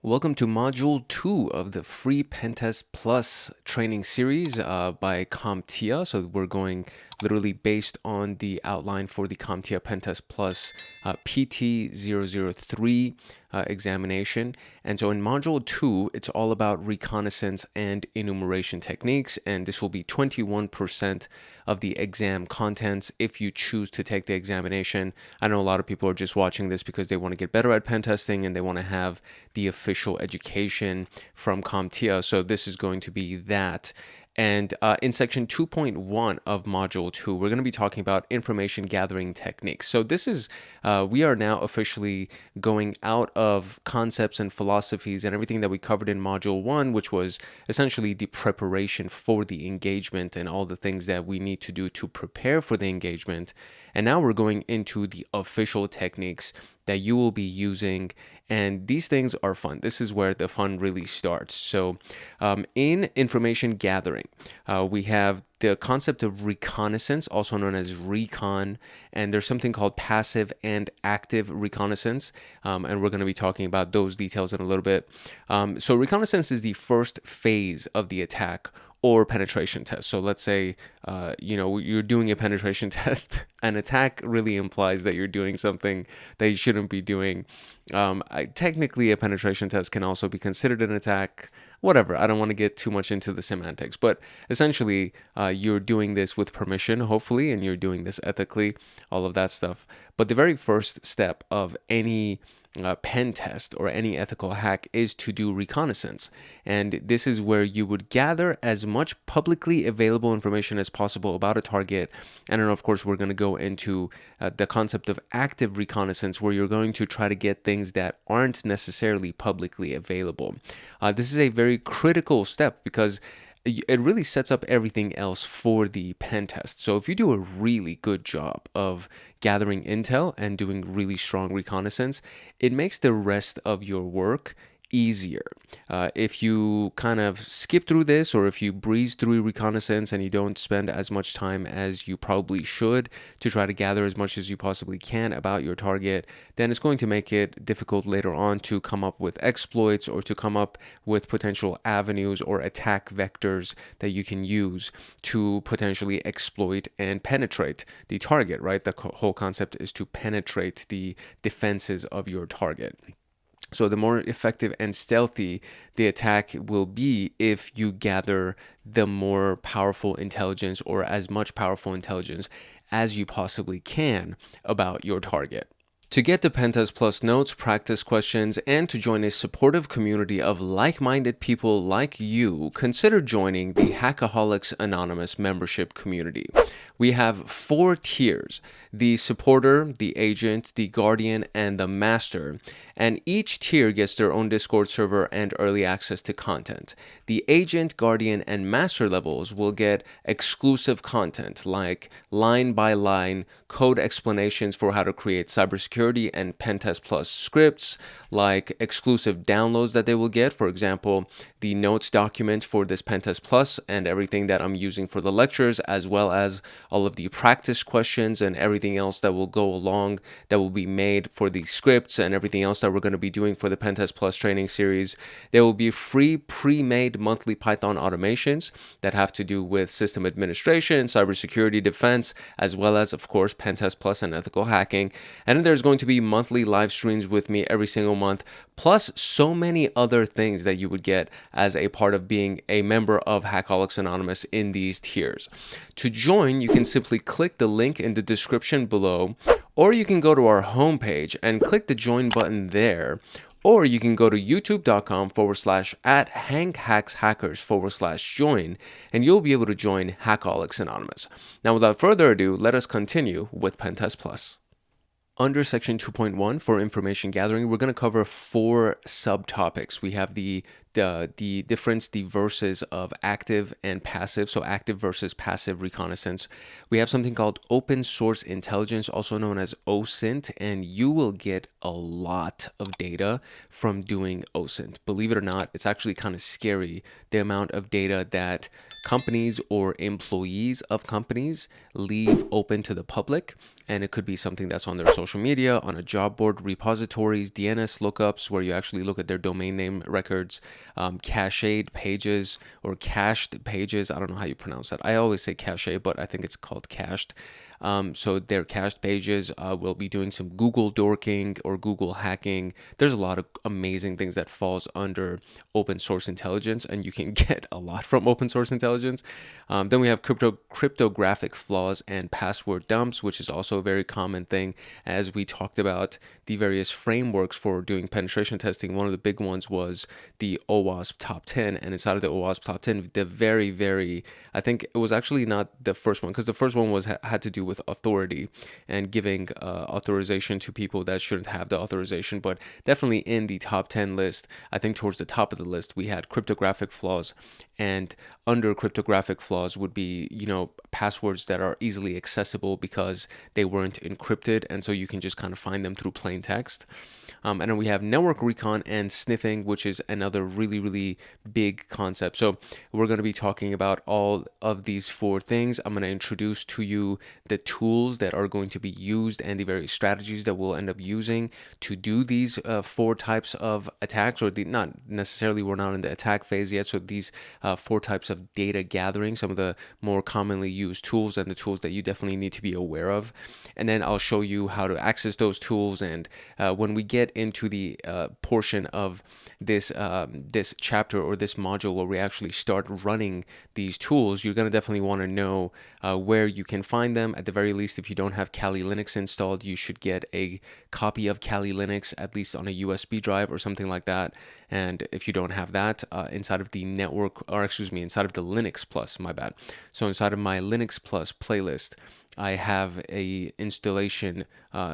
Welcome to Module 2 of the free PenTest Plus training series by CompTIA. So we're going literally based on the outline for the CompTIA PenTest Plus PT0-003 examination. And so in Module 2, it's all about reconnaissance and enumeration techniques. And this will be 21% of the exam contents if you choose to take the examination. I know a lot of people are just watching this because they want to get better at pen testing and they want to have the official education from CompTIA. So this is going to be that. And in section 2.1 of module 2, we're going to be talking about information gathering techniques. So this is, we are now officially going out of concepts and philosophies and everything that we covered in module 1, which was essentially the preparation for the engagement and all the things that we need to do to prepare for the engagement. And now we're going into the official techniques that you will be using. And these things are fun. This is where the fun really starts. So in information gathering, we have the concept of reconnaissance, also known as recon, and there's something called passive and active reconnaissance, and we're going to be talking about those details in a little bit. So reconnaissance is the first phase of the attack or penetration test. So let's say, you're doing a penetration test. An attack really implies that you're doing something that you shouldn't be doing. Technically, a penetration test can also be considered an attack. Whatever, I don't want to get too much into the semantics, but essentially, you're doing this with permission, hopefully, and you're doing this ethically, all of that stuff. But the very first step of any pen test or any ethical hack is to do reconnaissance. And this is where you would gather as much publicly available information as possible about a target. And then, of course, we're going to go into the concept of active reconnaissance, where you're going to try to get things that aren't necessarily publicly available. This is a very critical step because it really sets up everything else for the pen test. So if you do a really good job of gathering intel and doing really strong reconnaissance, it makes the rest of your work easier. If you kind of skip through this, or if you breeze through reconnaissance and you don't spend as much time as you probably should to try to gather as much as you possibly can about your target, then it's going to make it difficult later on to come up with exploits or to come up with potential avenues or attack vectors that you can use to potentially exploit and penetrate the target, right? The whole concept is to penetrate the defenses of your target. So the more effective and stealthy the attack will be if you gather the more powerful intelligence, or as much powerful intelligence as you possibly can about your target. To get the PenTest Plus notes, practice questions, and to join a supportive community of like-minded people like you, consider joining the Hackaholics Anonymous membership community. We have 4 tiers: the supporter, the agent, the guardian, and the master. And each tier gets their own Discord server and early access to content. The agent, guardian, and master levels will get exclusive content like line-by-line code explanations for how to create cybersecurity and PenTest Plus scripts, like exclusive downloads that they will get. For example, the notes document for this PenTest Plus and everything that I'm using for the lectures, as well as all of the practice questions and everything else that will go along that will be made for the scripts and everything else that we're going to be doing for the PenTest Plus training series. There will be free pre-made monthly Python automations that have to do with system administration, cybersecurity defense, as well as, of course, PenTest Plus and ethical hacking. And then there's going to be monthly live streams with me every single month, plus so many other things that you would get as a part of being a member of Hackaholics Anonymous in these tiers. To join, you can simply click the link in the description below, or you can go to our homepage and click the join button there, or you can go to youtube.com/@HankHacksHackers/join, and you'll be able to join Hackaholics Anonymous. Now, without further ado, let us continue with PenTest Plus. Under section 2.1 for information gathering, we're going to cover 4 subtopics. We have the the difference, the versus of active and passive. So active versus passive reconnaissance. We have something called open source intelligence, also known as OSINT, and you will get a lot of data from doing OSINT. Believe it or not, it's actually kind of scary, the amount of data that companies or employees of companies leave open to the public. And it could be something that's on their social media, on a job board, repositories, DNS lookups, where you actually look at their domain name records, cached pages or cached pages. I don't know how you pronounce that. I always say cache, but I think it's called cached. So their cached pages, will be doing some Google dorking or Google hacking. There's a lot of amazing things that falls under open source intelligence, and you can get a lot from open source intelligence. Then we have cryptographic flaws and password dumps, which is also a very common thing. As we talked about the various frameworks for doing penetration testing, one of the big ones was the OWASP top 10, and inside of the OWASP top 10, the I think it was actually not the first one, because the first one had to do with authority and giving authorization to people that shouldn't have the authorization, but definitely in the top 10 list, I think towards the top of the list, we had cryptographic flaws, and under cryptographic flaws would be, passwords that are easily accessible because they weren't encrypted, and so you can just kind of find them through plain text. And then we have network recon and sniffing, which is another really, really big concept. So we're going to be talking about all of these four things. I'm going to introduce to you the tools that are going to be used and the various strategies that we'll end up using to do these four types of attacks, or not necessarily, we're not in the attack phase yet. So these four types of data gathering, some of the more commonly used tools and the tools that you definitely need to be aware of. And then I'll show you how to access those tools. And when we get into the portion of this chapter or this module where we actually start running these tools, you're going to definitely want to know where you can find them. At the very least, if you don't have Kali Linux installed, you should get a copy of Kali Linux, at least on a USB drive or something like that. And if you don't have that, inside of the inside of the Linux Plus, my bad. So inside of my Linux Plus playlist, I have a installation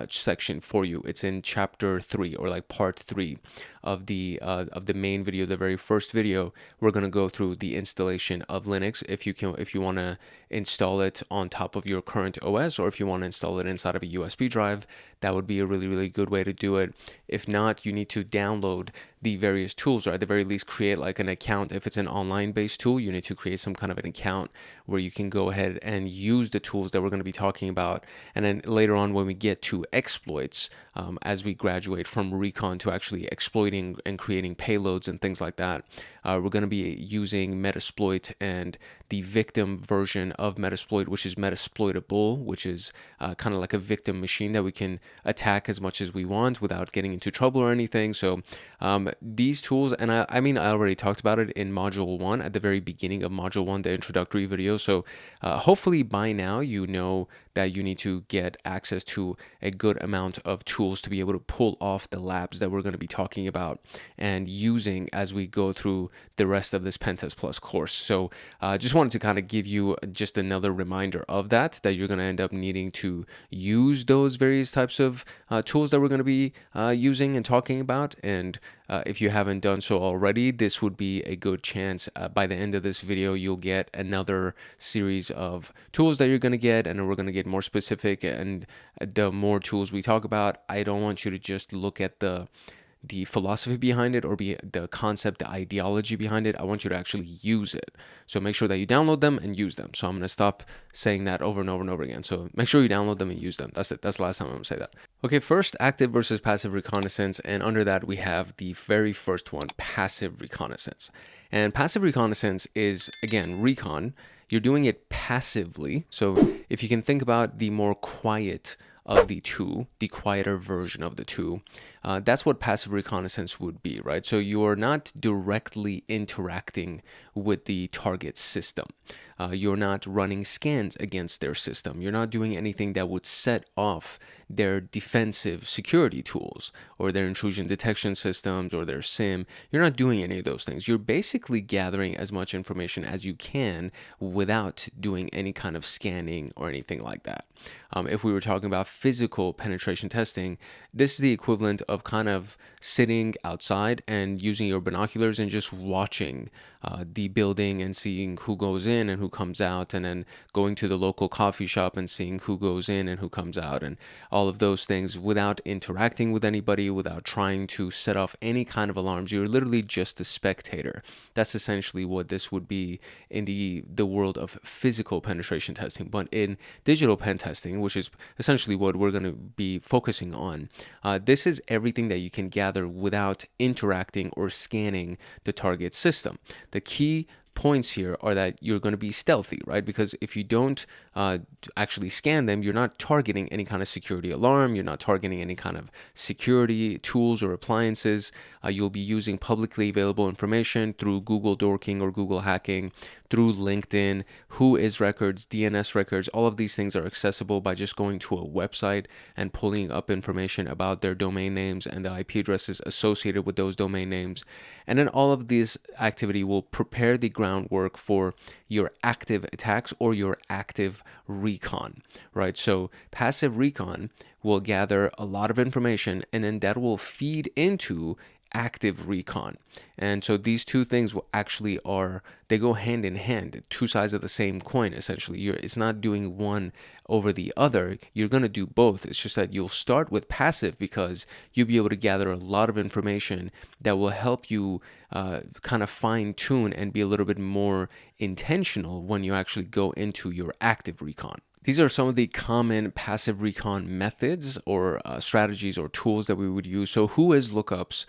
section for you. It's in chapter 3, or like part 3 of the main video, the very first video. We're going to go through the installation of Linux. If you want to install it on top of your current OS, or if you want to install it inside of a USB drive, that would be a really, really good way to do it. If not, you need to download the various tools, or at the very least create like an account. If it's an online based tool, you need to create some kind of an account where you can go ahead and use the tools that we're going to be talking about. And then later on, when we get to exploits, as we graduate from Recon to actually exploiting and creating payloads and things like that, we're going to be using Metasploit and the victim version of Metasploit, which is Metasploitable, which is kind of like a victim machine that we can attack as much as we want without getting into trouble or anything. So these tools, and I already talked about it in Module 1 at the very beginning of Module 1, the introductory video. So hopefully by now you know that you need to get access to a good amount of tools to be able to pull off the labs that we're going to be talking about and using as we go through the rest of this PenTest Plus course. So just wanted to kind of give you just another reminder of that you're going to end up needing to use those various types of tools that we're going to be using and talking about. And if you haven't done so already, this would be a good chance. By the end of this video, you'll get another series of tools that you're going to get, and we're going to get more specific. And the more tools we talk about, I don't want you to just look at the philosophy behind it or the concept, the ideology behind it. I want you to actually use it. So make sure that you download them and use them. So I'm going to stop saying that over and over and over again. So make sure you download them and use them. That's it. That's the last time I'm going to say that. Okay, first, active versus passive reconnaissance. And under that, we have the very first one, passive reconnaissance. And passive reconnaissance is, again, recon. You're doing it passively. So if you can think about the more quiet of the two, the quieter version of the two, that's what passive reconnaissance would be, right? So you are not directly interacting with the target system. You're not running scans against their system. You're not doing anything that would set off their defensive security tools or their intrusion detection systems or their SIM. You're not doing any of those things. You're basically gathering as much information as you can without doing any kind of scanning or anything like that. If we were talking about physical penetration testing, this is the equivalent of of kind of sitting outside and using your binoculars and just watching the building and seeing who goes in and who comes out, and then going to the local coffee shop and seeing who goes in and who comes out, and all of those things without interacting with anybody, without trying to set off any kind of alarms. You're literally just a spectator. That's essentially what this would be in the world of physical penetration testing. But in digital pen testing, which is essentially what we're going to be focusing on, this is everything that you can gather without interacting or scanning the target system. The key points here are that you're going to be stealthy, right? Because if you don't actually scan them, you're not targeting any kind of security alarm, you're not targeting any kind of security tools or appliances. You'll be using publicly available information through Google dorking or Google hacking, through LinkedIn, Whois records, DNS records. All of these things are accessible by just going to a website and pulling up information about their domain names and the IP addresses associated with those domain names. And then all of this activity will prepare the groundwork for your active attacks or your active recon, right? So passive recon will gather a lot of information, and then that will feed into active recon. And so these two things will actually they go hand in hand, two sides of the same coin, essentially. It's not doing one over the other. You're going to do both. It's just that you'll start with passive because you'll be able to gather a lot of information that will help you kind of fine tune and be a little bit more intentional when you actually go into your active recon. These are some of the common passive recon methods or strategies or tools that we would use. So Whois lookups,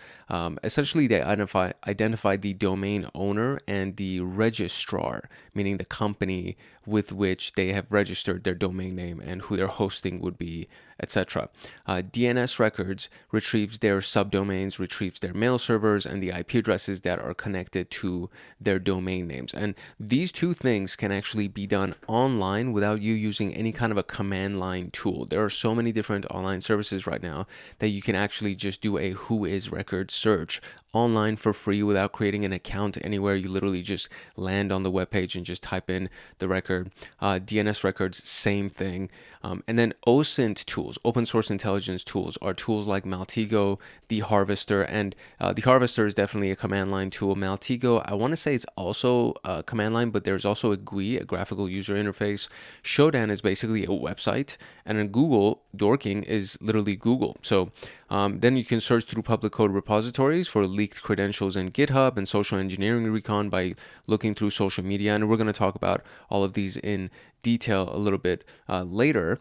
essentially they identify the domain owner and the registrar, meaning the company with which they have registered their domain name and who their hosting would be, etc. DNS records retrieves their subdomains, retrieves their mail servers, and the IP addresses that are connected to their domain names. And these two things can actually be done online without you using any kind of a command line tool. There are so many different online services right now that you can actually just do a Whois record search online for free without creating an account anywhere. You literally just land on the webpage and just type in the record. DNS records, same thing. And then OSINT tools, open source intelligence tools, are tools like Maltego, the Harvester, and the Harvester is definitely a command line tool. Maltego, I want to say it's also a command line, but there's also a GUI, a graphical user interface. Shodan is basically a website, and then Google dorking is literally Google. So then you can search through public code repositories for leaked credentials in GitHub, and social engineering recon by looking through social media. And we're going to talk about all of these in detail a little bit later,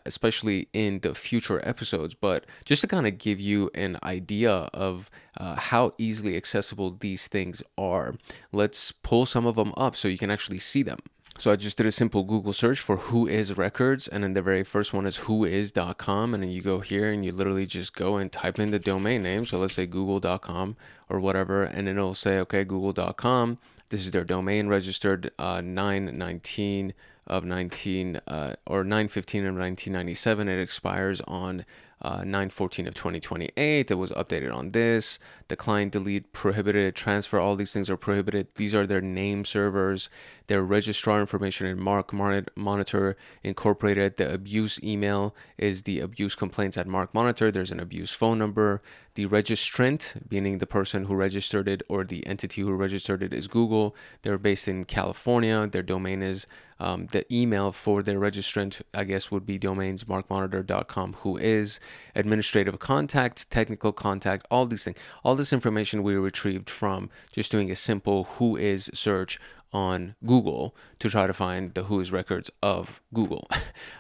especially in the future episodes. But just to kind of give you an idea of how easily accessible these things are, let's pull some of them up so you can actually see them. So I just did a simple Google search for Whois records, and then the very first one is whois.com, and then you go here and you literally just go and type in the domain name. So let's say google.com or whatever, and then it'll say, okay, google.com, this is their domain registered 9/19 of 19 or 9/15 of 1997. It expires on 9/14 of 2028. It was updated on this. Decline, delete, prohibited, transfer, all these things are prohibited. These are their name servers, their registrar information in Mark Monitor Incorporated. The abuse email is the abuse complaints at Mark Monitor. There's an abuse phone number. The registrant, meaning the person who registered it or the entity who registered it, is Google. They're based in California. Their domain is the email for their registrant, I guess, would be domains markmonitor.com. Whois, administrative contact, technical contact, all these things. All this information we retrieved from just doing a simple Whois search on Google to try to find the Whois records of Google.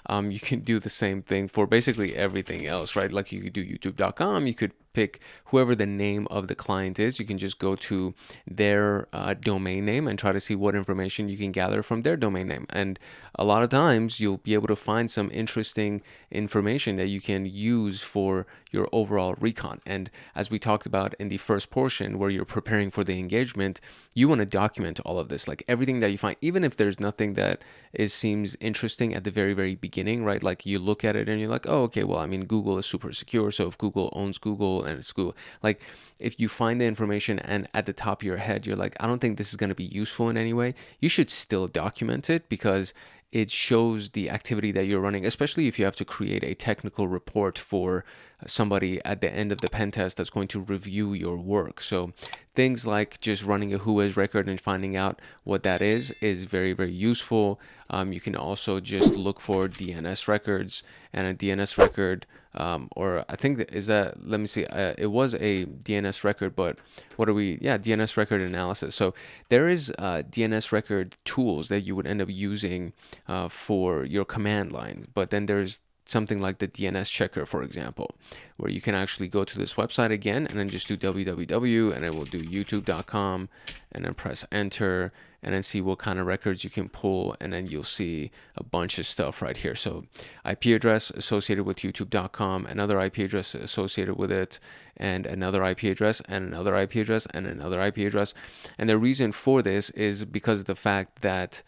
You can do the same thing for basically everything else, right? Like you could do youtube.com, you could pick whoever the name of the client is. You can just go to their domain name and try to see what information you can gather from their domain name. And a lot of times you'll be able to find some interesting information that you can use for your overall recon. And as we talked about in the first portion where you're preparing for the engagement, you want to document all of this, like everything that you find, even if there's nothing that seems interesting at the very, very beginning, right? Like you look at it and you're like, oh, okay, well, I mean, Google is super secure. So if Google owns Google and it's Google, like if you find the information and at the top of your head, you're like, I don't think this is going to be useful in any way, you should still document it because it shows the activity that you're running, especially if you have to create a technical report for somebody at the end of the pen test that's going to review your work. So things like just running a whois record and finding out what that is very, very useful. You can also just look for DNS records, and a DNS record, or I think that is that, let me see, it was a DNS record, but what are we, yeah, DNS record analysis. So there is DNS record tools that you would end up using for your command line, but then there's something like the DNS checker, for example, where you can actually go to this website again and then just do www, and it will do youtube.com, and then press enter, and then see what kind of records you can pull, and then you'll see a bunch of stuff right here. So IP address associated with youtube.com, another IP address associated with it, and another IP address, and another IP address, and another IP address. And the reason for this is because of the fact that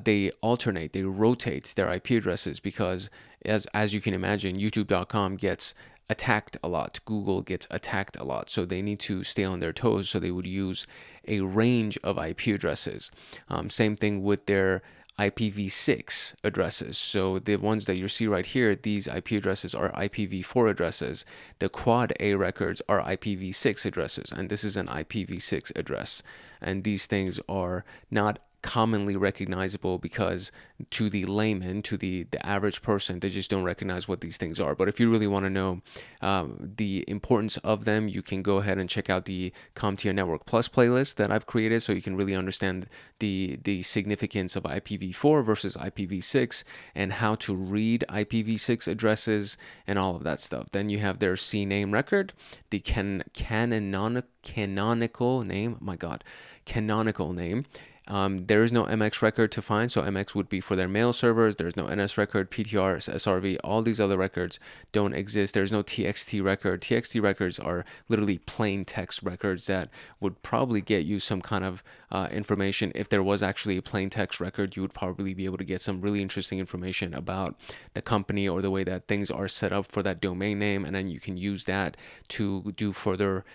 they alternate, they rotate their IP addresses, because as you can imagine, youtube.com gets attacked a lot. Google gets attacked a lot. So they need to stay on their toes. So they would use a range of IP addresses. Same thing with their IPv6 addresses. So the ones that you see right here, these IP addresses are IPv4 addresses. The quad A records are IPv6 addresses, and this is an IPv6 address. And these things are not commonly recognizable, because to the layman, to the average person, they just don't recognize what these things are. But if you really want to know the importance of them, you can go ahead and check out the CompTIA Network Plus playlist that I've created, so you can really understand the significance of IPv4 versus IPv6 and how to read IPv6 addresses and all of that stuff. Then you have their CNAME record, the canonical name. Oh my God, canonical name. There is no MX record to find, so MX would be for their mail servers. There's no NS record, PTR, SRV, all these other records don't exist. There's no TXT record. TXT records are literally plain text records that would probably get you some kind of information. If there was actually a plain text record, you would probably be able to get some really interesting information about the company or the way that things are set up for that domain name, and then you can use that to do further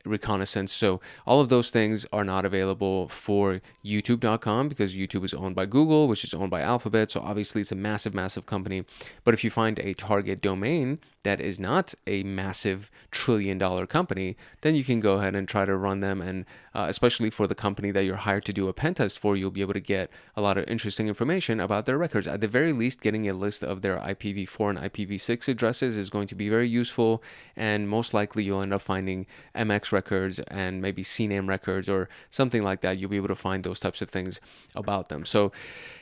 reconnaissance. So all of those things are not available for youtube.com, because YouTube is owned by Google, which is owned by Alphabet. So obviously it's a massive, massive company. But if you find a target domain that is not a massive trillion-dollar company, then you can go ahead and try to run them. And especially for the company that you're hired to do a pen test for, you'll be able to get a lot of interesting information about their records. At the very least, getting a list of their IPv4 and IPv6 addresses is going to be very useful. And most likely you'll end up finding MX records and maybe CNAME records or something like that. You'll be able to find those types of things about them. So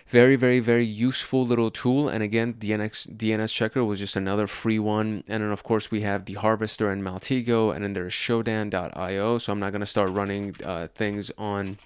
very, very, very useful little tool. And again, DNS checker was just another free one. And then of course we have the Harvester and Maltego, and then there's Shodan.io. So I'm not going to start running things on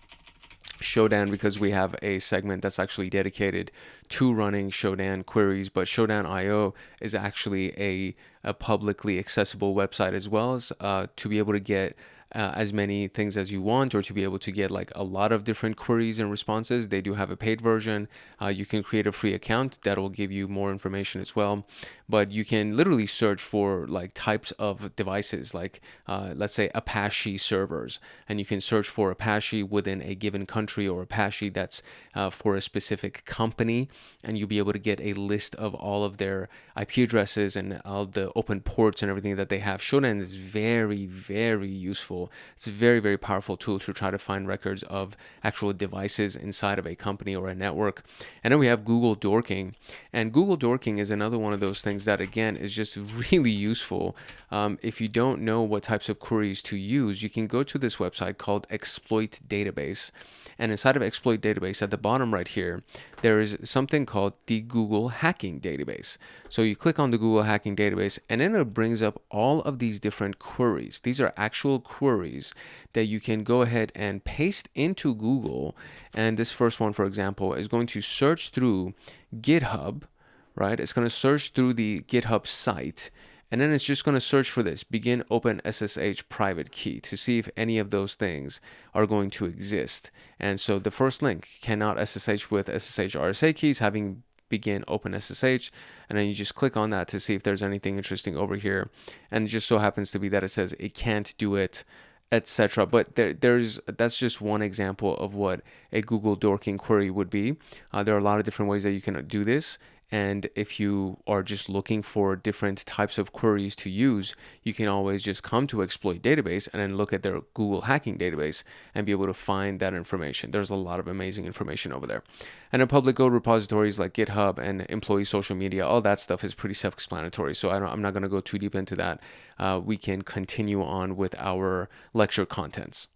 Shodan, because we have a segment that's actually dedicated to running Shodan queries. But Shodan.io is actually a publicly accessible website, as well as to be able to get as many things as you want, or to be able to get like a lot of different queries and responses. They do have a paid version. You can create a free account that will give you more information as well. But you can literally search for like types of devices, like let's say Apache servers, and you can search for Apache within a given country, or Apache that's for a specific company, and you'll be able to get a list of all of their IP addresses and all the open ports and everything that they have. Shodan is very, very useful. It's a very, very powerful tool to try to find records of actual devices inside of a company or a network. And then we have Google Dorking, and Google Dorking is another one of those things that again is just really useful. If you don't know what types of queries to use, you can go to this website called Exploit Database. And inside of Exploit Database, at the bottom right here, there is something called the Google Hacking Database. So you click on the Google Hacking Database, and then it brings up all of these different queries. These are actual queries that you can go ahead and paste into Google. And this first one, for example, is going to search through GitHub, right? It's going to search through the GitHub site. And then it's just going to search for this begin open SSH private key to see if any of those things are going to exist. And so the first link, cannot SSH with SSH RSA keys having begin open SSH. And then you just click on that to see if there's anything interesting over here. And it just so happens to be that it says it can't do it, etc. But that's just one example of what a Google Dorking query would be. There are a lot of different ways that you can do this. And if you are just looking for different types of queries to use, you can always just come to Exploit Database and then look at their Google Hacking Database and be able to find that information. There's a lot of amazing information over there. And in public code repositories like GitHub and employee social media, all that stuff is pretty self-explanatory. So I'm not going to go too deep into that. We can continue on with our lecture contents.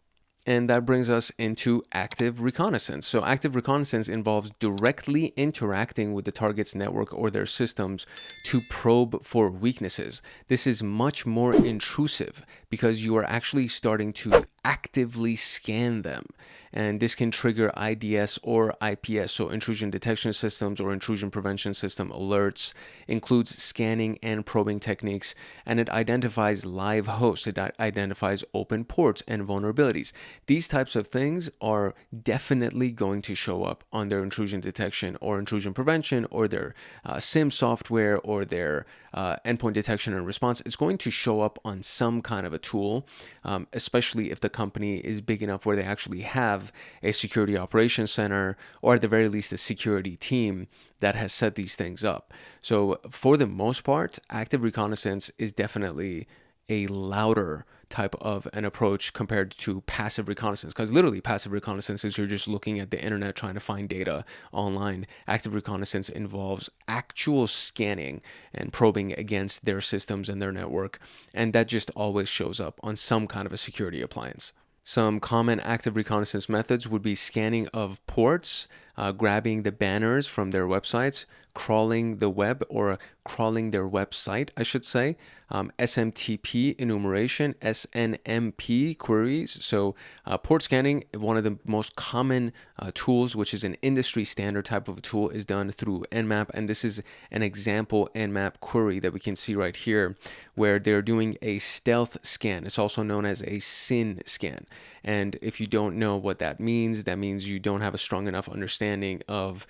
And that brings us into active reconnaissance. So active reconnaissance involves directly interacting with the target's network or their systems to probe for weaknesses. This is much more intrusive because you are actually starting to actively scan them. And this can trigger IDS or IPS, so intrusion detection systems or intrusion prevention system alerts, includes scanning and probing techniques, and it identifies live hosts. It identifies open ports and vulnerabilities. These types of things are definitely going to show up on their intrusion detection or intrusion prevention or their SIM software or their endpoint detection and response. It's going to show up on some kind of a tool, especially if the company is big enough where they actually have a security operations center or at the very least a security team that has set these things up. So for the most part, active reconnaissance is definitely a louder type of an approach compared to passive reconnaissance, because literally passive reconnaissance is you're just looking at the internet trying to find data online. Active reconnaissance involves actual scanning and probing against their systems and their network, and that just always shows up on some kind of a security appliance. Some common active reconnaissance methods would be scanning of ports, grabbing the banners from their websites, crawling the web or crawling their website, I should say, SMTP enumeration, SNMP queries. So port scanning, one of the most common tools, which is an industry standard type of a tool, is done through Nmap. And this is an example Nmap query that we can see right here, where they're doing a stealth scan. It's also known as a SYN scan. And if you don't know what that means you don't have a strong enough understanding of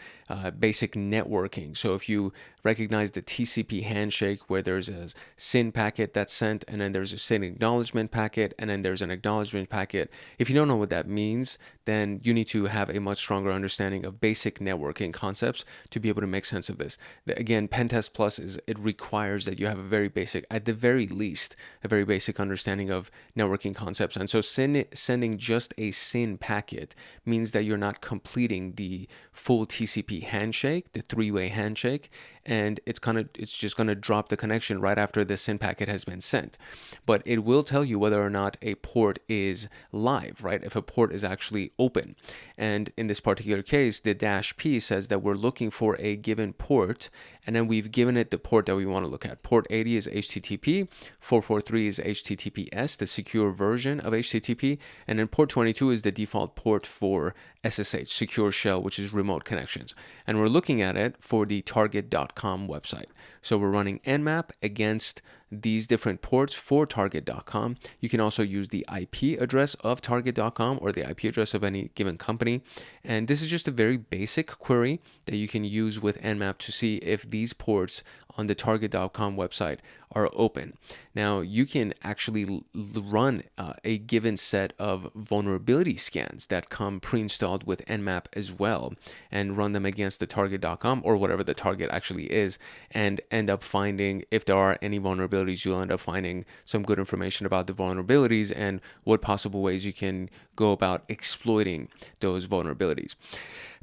basic networking. So if you recognize the TCP handshake, where there's a SYN packet that's sent, and then there's a SYN acknowledgement packet, and then there's an acknowledgement packet. If you don't know what that means, then you need to have a much stronger understanding of basic networking concepts to be able to make sense of this. Again, PenTest Plus it requires that you have a very basic, at the very least, a very basic understanding of networking concepts. And so sending just a SYN packet means that you're not completing the full TCP handshake, the three-way handshake, and it's just gonna drop the connection right after the SYN packet has been sent. But it will tell you whether or not a port is live, right? If a port is actually open. And in this particular case, the -P says that we're looking for a given port, and then we've given it the port that we want to look at. Port 80 is HTTP, 443 is HTTPS, the secure version of HTTP, and then port 22 is the default port for SSH, secure shell, which is remote connections. And we're looking at it for the target.com website. So we're running Nmap against these different ports for target.com. You can also use the IP address of target.com or the IP address of any given company. And this is just a very basic query that you can use with Nmap to see if these ports on the target.com website are open. Now, you can actually run a given set of vulnerability scans that come pre-installed with Nmap as well, and run them against the target.com or whatever the target actually is, and end up finding, if there are any vulnerabilities, you'll end up finding some good information about the vulnerabilities and what possible ways you can go about exploiting those vulnerabilities.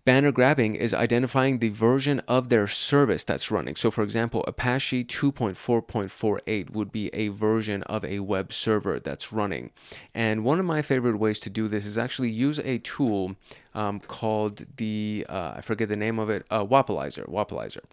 Banner grabbing is identifying the version of their service that's running. So for example, Apache 2.4.48 would be a version of a web server that's running. And one of my favorite ways to do this is actually use a tool called I forget the name of it, Wapalizer.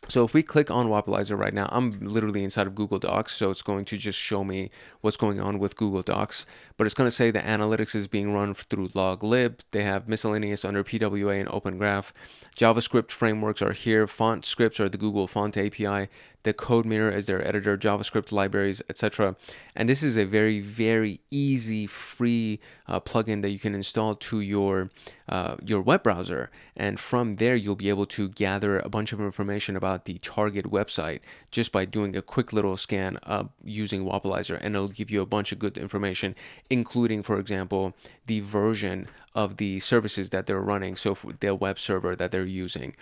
So if we click on Wapalizer right now, I'm literally inside of Google Docs, so it's going to just show me what's going on with Google Docs. But it's going to say the analytics is being run through loglib. They have miscellaneous under PWA and Open Graph. JavaScript frameworks are here. Font scripts are the Google Font API. the code mirror as their editor, JavaScript libraries, etc. And this is a very, very easy, free plugin that you can install to your web browser. And from there, you'll be able to gather a bunch of information about the target website just by doing a quick little scan using Wapalizer, and it'll give you a bunch of good information, including, for example, the version of the services that they're running, so for their web server that they're using,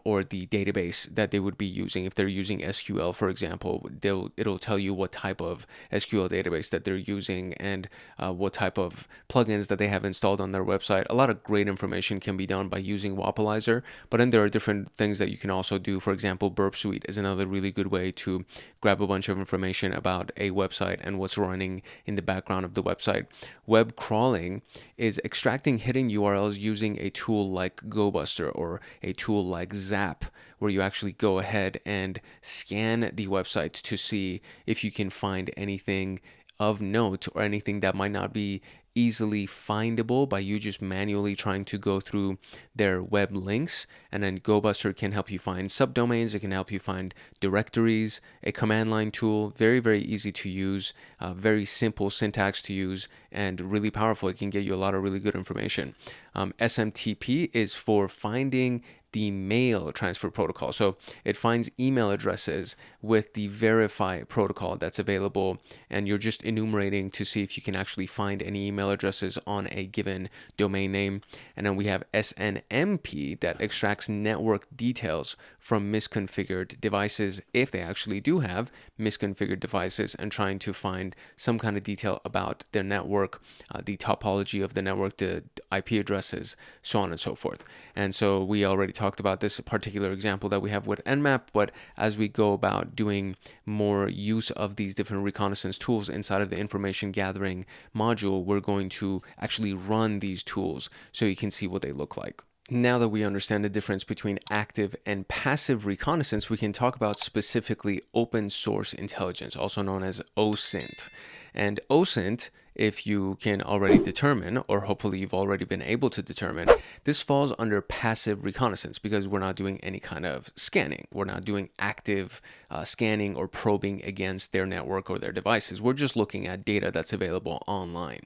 or the database that they would be using. If they're using SQL, for example, it'll tell you what type of SQL database that they're using and what type of plugins that they have installed on their website. A lot of great information can be done by using Wapalizer, but then there are different things that you can also do. For example, Burp Suite is another really good way to grab a bunch of information about a website and what's running in the background of the website. Web crawling is extracting hidden URLs using a tool like GoBuster or a tool like Zap, where you actually go ahead and scan the website to see if you can find anything of note or anything that might not be easily findable by you just manually trying to go through their web links. And then GoBuster can help you find subdomains. It can help you find directories, a command line tool, very, very easy to use, very simple syntax to use, and really powerful. It can get you a lot of really good information. SMTP is for finding the mail transfer protocol. So it finds email addresses with the verify protocol that's available, and you're just enumerating to see if you can actually find any email addresses on a given domain name. And then we have SNMP that extracts network details from misconfigured devices, if they actually do have misconfigured devices, and trying to find some kind of detail about their network, the topology of the network, the IP addresses, so on and so forth. And so we already talked about this particular example that we have with Nmap, but as we go about doing more use of these different reconnaissance tools inside of the information gathering module, we're going to actually run these tools so you can see what they look like. Now that we understand the difference between active and passive reconnaissance, we can talk about specifically open source intelligence, also known as OSINT. And OSINT, if you can already determine, or hopefully you've already been able to determine, this falls under passive reconnaissance because we're not doing any kind of scanning. We're not doing active scanning or probing against their network or their devices. We're just looking at data that's available online.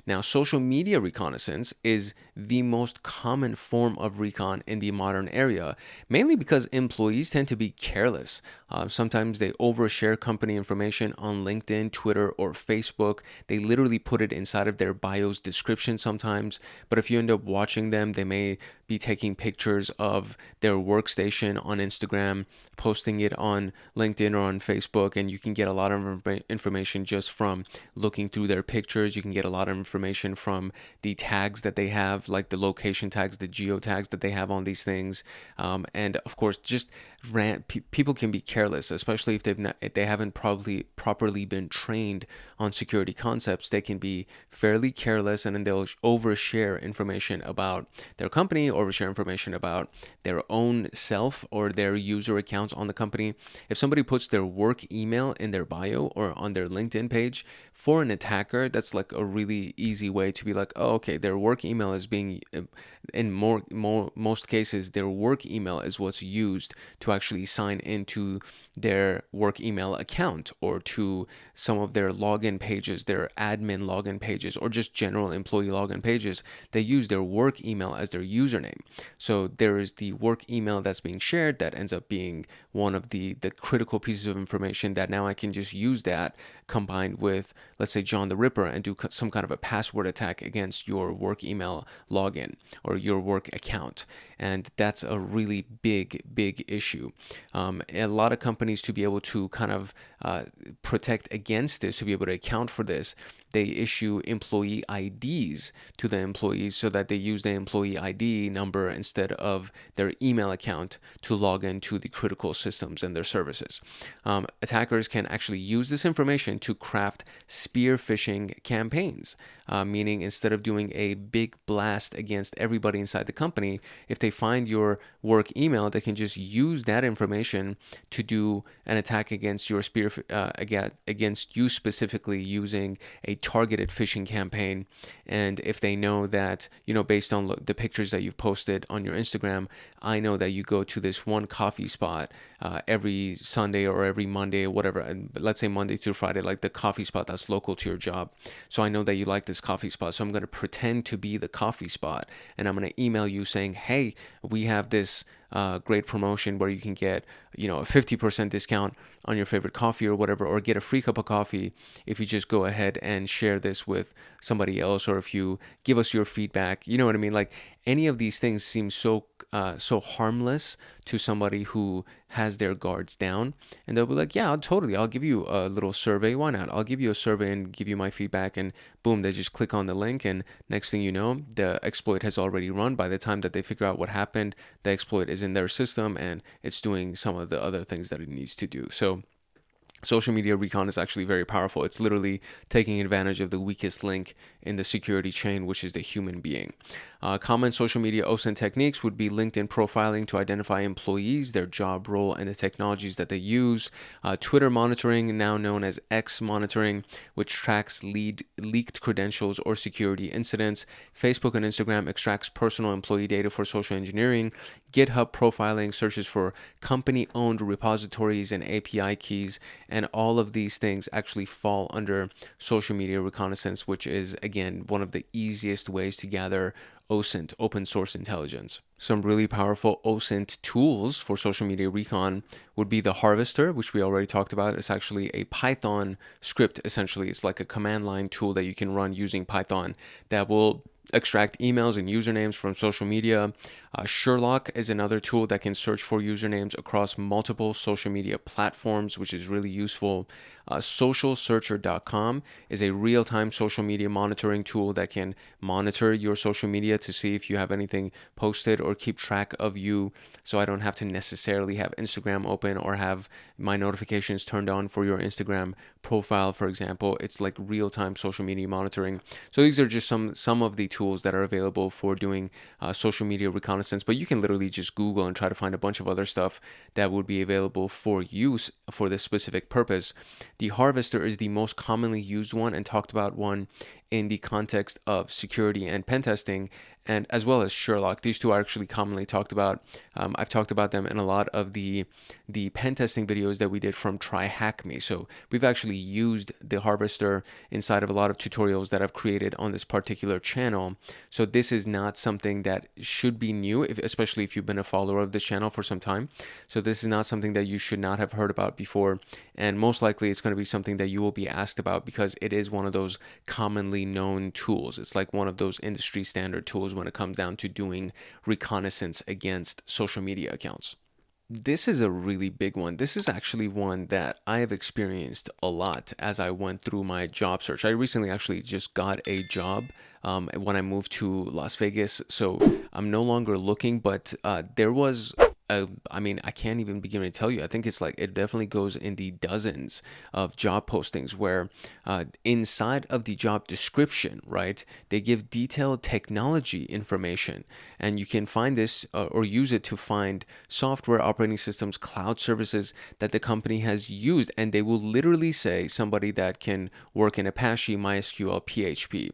Now, social media reconnaissance is the most common form of recon in the modern era, mainly because employees tend to be careless. Sometimes they overshare company information on LinkedIn, Twitter, or Facebook. They literally put it inside of their bio's description sometimes, but if you end up watching them, they may be taking pictures of their workstation on Instagram, posting it on LinkedIn or on Facebook, and you can get a lot of information just from looking through their pictures. You can get a lot of information from the tags that they have, like the location tags, the geo tags that they have on these things. And of course, just people can be careless, especially if they haven't probably properly been trained on security concepts. They can be fairly careless, and then they'll overshare information about their company, overshare information about their own self or their user accounts on the company. If somebody puts their work email in their bio or on their LinkedIn page, for an attacker, that's like a really easy way to be like, oh, okay, their work email is being, in most cases, their work email is what's used to actually sign into their work email account or to some of their login pages, their admin login pages, or just general employee login pages. They use their work email as their username. So there is the work email that's being shared that ends up being one of the critical pieces of information that now I can just use that combined with, let's say, John the Ripper, and do some kind of a password attack against your work email login or your work account. And that's a really big issue. A lot of companies, to be able to kind of protect against this, to be able to account for this, they issue employee IDs to the employees so that they use the employee ID number instead of their email account to log into the critical systems and their services. Attackers can actually use this information to craft spear phishing campaigns, meaning instead of doing a big blast against everybody inside the company, if they find your work email, they can just use that information to do an attack against your spear, against you specifically, using a targeted phishing campaign. And if they know that, based on the pictures that you've posted on your Instagram, I know that you go to this one coffee spot every Sunday or every Monday or whatever, and let's say Monday through Friday, like the coffee spot that's local to your job. So I know that you like this coffee spot. So I'm going to pretend to be the coffee spot, and I'm going to email you saying, hey, we have this great promotion where you can get, a 50% discount on your favorite coffee or whatever, or get a free cup of coffee if you just go ahead and share this with somebody else, or if you give us your feedback. You know what I mean? Like, any of these things seem so harmless to somebody who has their guards down, and they'll be like, yeah, I'll give you a little survey. Why not? I'll give you a survey and give you my feedback, and boom, they just click on the link, and next thing you know, the exploit has already run. By the time that they figure out what happened, the exploit is in their system and it's doing some of the other things that it needs to do. So social media recon is actually very powerful. It's literally taking advantage of the weakest link in the security chain, which is the human being. Common social media OSINT techniques would be LinkedIn profiling to identify employees, their job role, and the technologies that they use. Twitter monitoring, now known as X monitoring, which tracks leaked credentials or security incidents. Facebook and Instagram extracts personal employee data for social engineering. GitHub profiling searches for company-owned repositories and API keys, and all of these things actually fall under social media reconnaissance, which is, again, one of the easiest ways to gather OSINT, open source intelligence. Some really powerful OSINT tools for social media recon would be the Harvester, which we already talked about. It's actually a Python script, essentially. It's like a command line tool that you can run using Python that will extract emails and usernames from social media. Sherlock is another tool that can search for usernames across multiple social media platforms, which is really useful. Socialsearcher.com is a real-time social media monitoring tool that can monitor your social media to see if you have anything posted or keep track of you, so I don't have to necessarily have Instagram open or have my notifications turned on for your Instagram profile, for example. It's like real-time social media monitoring. So these are just some of the tools that are available for doing social media reconnaissance, but you can literally just Google and try to find a bunch of other stuff that would be available for use for this specific purpose. The Harvester is the most commonly used one and talked about one in the context of security and pen testing, and as well as Sherlock. These two are actually commonly talked about. I've talked about them in a lot of the pen testing videos that we did from Try Hack Me. So we've actually used the Harvester inside of a lot of tutorials that I've created on this particular channel. So this is not something that should be new, especially if you've been a follower of this channel for some time. So this is not something that you should not have heard about before, and most likely it's going to be something that you will be asked about because it is one of those commonly known tools. It's like one of those industry standard tools when it comes down to doing reconnaissance against social media accounts. This is a really big one. This is actually one that I have experienced a lot as I went through my job search. I recently actually just got a job when I moved to Las Vegas, so I'm no longer looking, but there was I can't even begin to tell you. I think it's like, it definitely goes in the dozens of job postings where inside of the job description, right, they give detailed technology information, and you can find this or use it to find software, operating systems, cloud services that the company has used, and they will literally say somebody that can work in Apache, MySQL, PHP,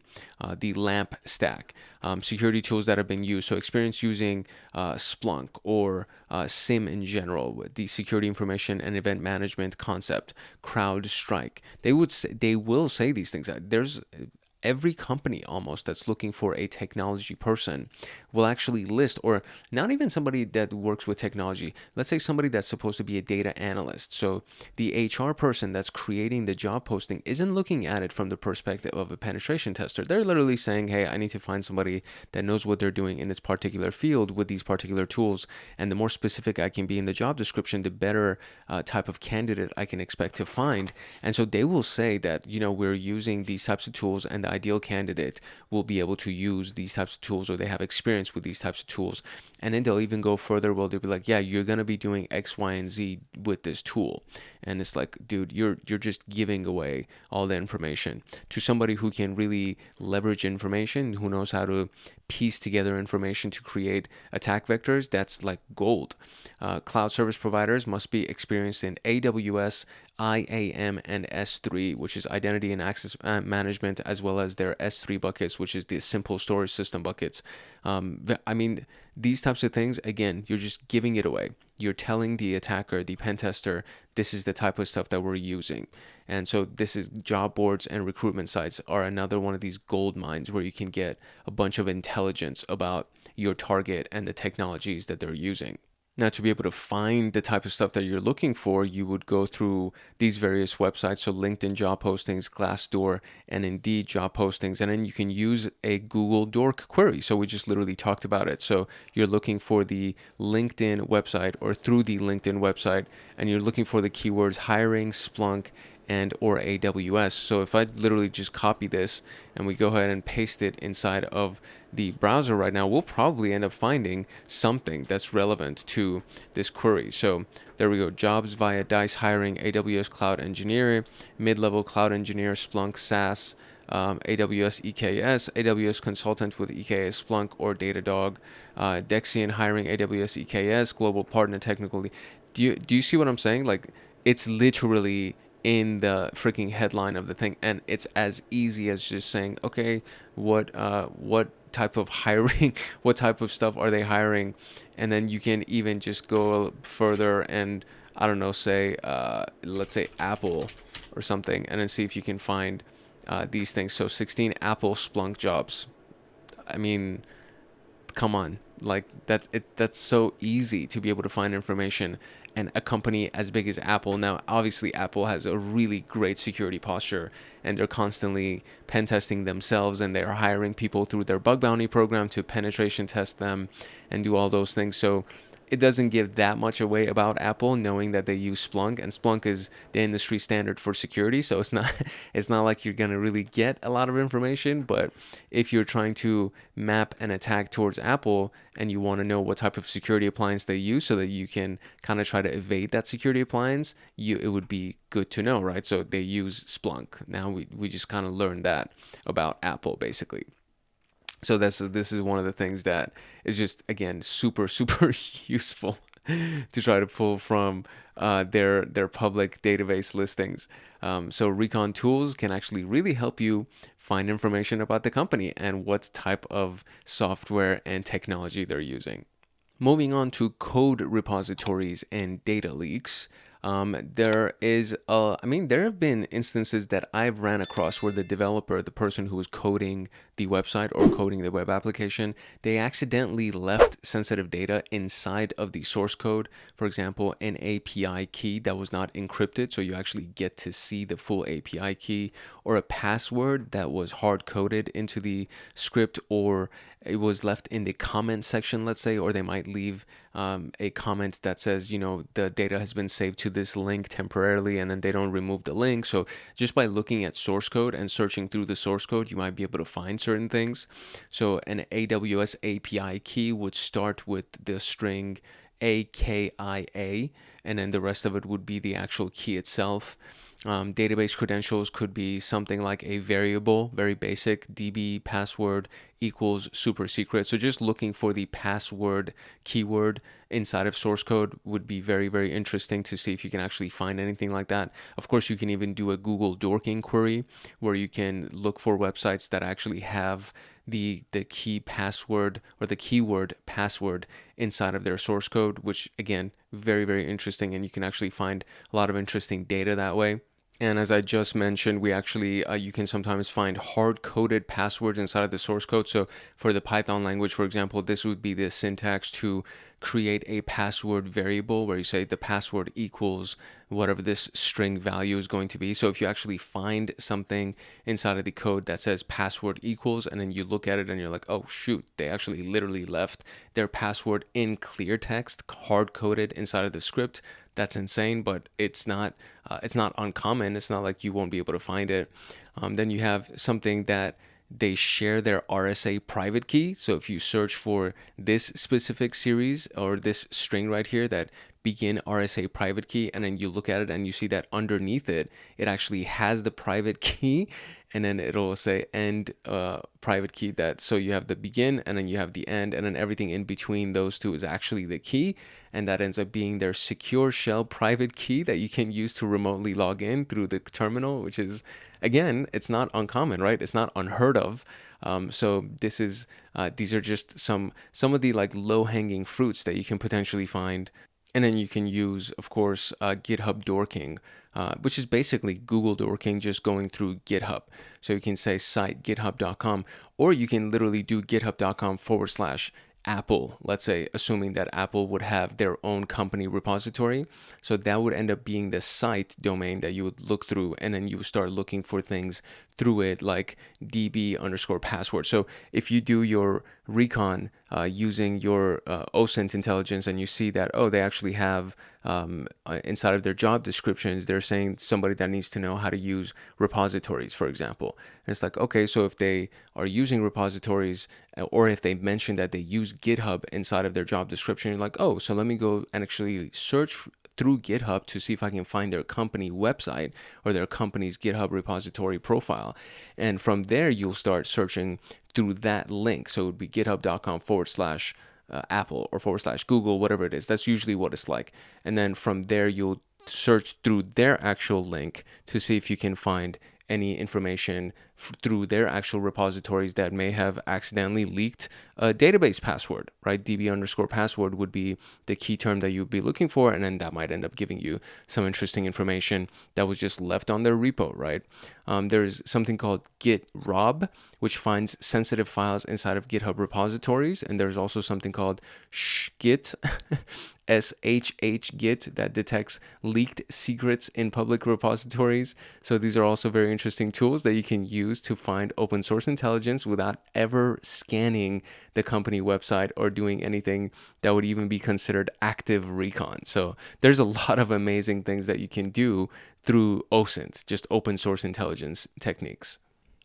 the LAMP stack, security tools that have been used. So experience using Splunk or SIM in general, the security information and event management concept, CrowdStrike. They will say these things. There's every company almost that's looking for a technology person will actually list, or not even somebody that works with technology. Let's say somebody that's supposed to be a data analyst. So the HR person that's creating the job posting isn't looking at it from the perspective of a penetration tester. They're literally saying, hey, I need to find somebody that knows what they're doing in this particular field with these particular tools. And the more specific I can be in the job description, the better type of candidate I can expect to find. And so they will say that, we're using these types of tools, and the ideal candidate will be able to use these types of tools, or they have experience with these types of tools. And then they'll even go further. Well, they'll be like, yeah, you're going to be doing X, Y, and Z with this tool. And it's like, dude, you're just giving away all the information to somebody who can really leverage information, who knows how to piece together information to create attack vectors, that's like gold. Cloud service providers must be experienced in AWS, IAM, and S3, which is identity and access management, as well as their S3 buckets, which is the simple storage system buckets. I mean, these types of things, again, you're just giving it away. You're telling the attacker, the pen tester, this is the type of stuff that we're using. And so this is job boards and recruitment sites are another one of these gold mines where you can get a bunch of intelligence about your target and the technologies that they're using. Now, to be able to find the type of stuff that you're looking for, you would go through these various websites. So LinkedIn job postings, Glassdoor, and Indeed job postings. And then you can use a Google Dork query. So we just literally talked about it. So you're looking for the LinkedIn website or through the LinkedIn website, and you're looking for the keywords hiring, Splunk, and or AWS. So if I literally just copy this and we go ahead and paste it inside of the browser right now, we'll probably end up finding something that's relevant to this query. So there we go. Jobs via Dice hiring, AWS cloud engineer, mid-level cloud engineer, Splunk SaaS, AWS EKS, AWS consultant with EKS Splunk or Datadog, Dexian hiring AWS EKS, global partner technical. Do you see what I'm saying? Like, it's literally in the freaking headline of the thing, and it's as easy as just saying, okay, what type of hiring, what type of stuff are they hiring, and then you can even just go further and, I don't know, say let's say Apple or something, and then see if you can find these things. So 16 Apple Splunk jobs. I mean, come on, like that's so easy to be able to find information. And a company as big as Apple, now obviously Apple has a really great security posture, and they're constantly pen testing themselves, and they're hiring people through their bug bounty program to penetration test them and do all those things. So it doesn't give that much away about Apple, knowing that they use Splunk, and Splunk is the industry standard for security. So it's not like you're gonna really get a lot of information. But if you're trying to map an attack towards Apple and you want to know what type of security appliance they use, so that you can kind of try to evade that security appliance, it would be good to know, right? So they use Splunk. Now we just kind of learned that about Apple, basically. So this is one of the things that is just, again, super useful to try to pull from their public database listings. So Recon tools can actually really help you find information about the company and what type of software and technology they're using. Moving on to code repositories and data leaks. There have been instances that I've ran across where the developer, the person who was coding the website or coding the web application, they accidentally left sensitive data inside of the source code. For example, an API key that was not encrypted, so you actually get to see the full API key, or a password that was hard coded into the script, or it was left in the comment section, let's say, or they might leave a comment that says, the data has been saved to this link temporarily, and then they don't remove the link. So just by looking at source code and searching through the source code, you might be able to find certain things. So an AWS API key would start with the string AKIA, and then the rest of it would be the actual key itself. Database credentials could be something like a variable, very basic, DB password equals super secret. So just looking for the password keyword inside of source code would be very, very interesting to see if you can actually find anything like that. Of course, you can even do a Google Dork inquiry where you can look for websites that actually have the key password or the keyword password inside of their source code, which, again, very, very interesting, and you can actually find a lot of interesting data that way. And as I just mentioned, we actually, you can sometimes find hard-coded passwords inside of the source code. So for the Python language, for example, this would be the syntax to create a password variable where you say the password equals whatever this string value is going to be. So if you actually find something inside of the code that says password equals, and then you look at it and you're like, oh shoot, they actually literally left their password in clear text, hard-coded inside of the script. That's insane, but it's not uncommon. It's not like you won't be able to find it. Then you have something that they share their RSA private key. So if you search for this specific series or this string right here that begin RSA private key, and then you look at it and you see that underneath it, it actually has the private key, and then it'll say end private key. That so you have the begin and then you have the end, and then everything in between those two is actually the key, and that ends up being their secure shell private key that you can use to remotely log in through the terminal, which is, again, it's not uncommon, right? It's not unheard of. So this is these are just some of the like low-hanging fruits that you can potentially find. And then you can use, of course, GitHub dorking, which is basically Google dorking, just going through GitHub. So you can say site github.com, or you can literally do github.com/Apple, let's say, assuming that Apple would have their own company repository. So that would end up being the site domain that you would look through, and then you would start looking for things through it, like db_password. So if you do your Recon using your OSINT intelligence, and you see that, oh, they actually have inside of their job descriptions, they're saying somebody that needs to know how to use repositories, for example. And it's like, okay, so if they are using repositories, or if they mention that they use GitHub inside of their job description, you're like, oh, so let me go and actually search through GitHub to see if I can find their company website or their company's GitHub repository profile. And from there, you'll start searching through that link. So it would be github.com/Apple or /Google, whatever it is. That's usually what it's like. And then from there, you'll search through their actual link to see if you can find any information through their actual repositories that may have accidentally leaked a database password, right? db_password would be the key term that you'd be looking for, and then that might end up giving you some interesting information that was just left on their repo, right? There's something called gitrob, which finds sensitive files inside of GitHub repositories, and there's also something called shgit, SHH-git, that detects leaked secrets in public repositories. So these are also very interesting tools that you can use to find open source intelligence without ever scanning the company website or doing anything that would even be considered active recon. So there's a lot of amazing things that you can do through OSINT, just open source intelligence techniques.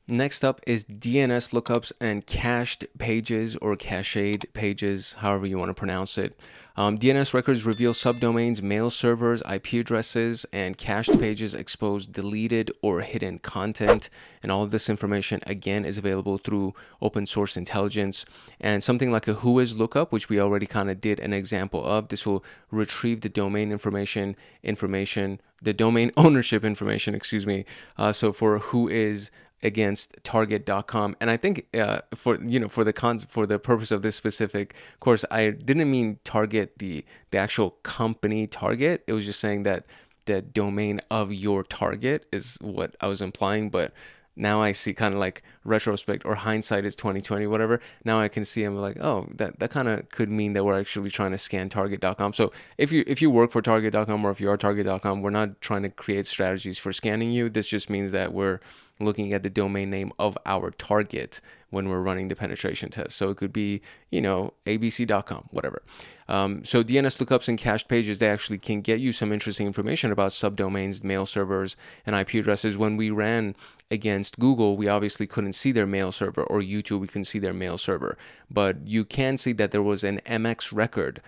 Next up is DNS lookups and cached pages, or cached pages, however you want to pronounce it. DNS records reveal subdomains, mail servers, IP addresses, and cached pages expose deleted or hidden content. And all of this information, again, is available through open source intelligence. And something like a whois lookup, which we already kind of did an example of, this will retrieve the domain information, the domain ownership information, so for whois against target.com. And I think for the purpose of this specific course, I didn't mean target the actual company target. It was just saying that the domain of your target is what I was implying. But now I see, kind of like retrospect or hindsight is 2020, whatever. Now I can see, I'm like, oh, that kind of could mean that we're actually trying to scan target.com. So if you work for target.com, or if you are target.com, we're not trying to create strategies for scanning you. This just means that we're looking at the domain name of our target when we're running the penetration test. So it could be, abc.com, whatever. So DNS lookups and cached pages, they actually can get you some interesting information about subdomains, mail servers, and IP addresses. When we ran against Google, we obviously couldn't see their mail server, or YouTube, we couldn't see their mail server. But you can see that there was an MX record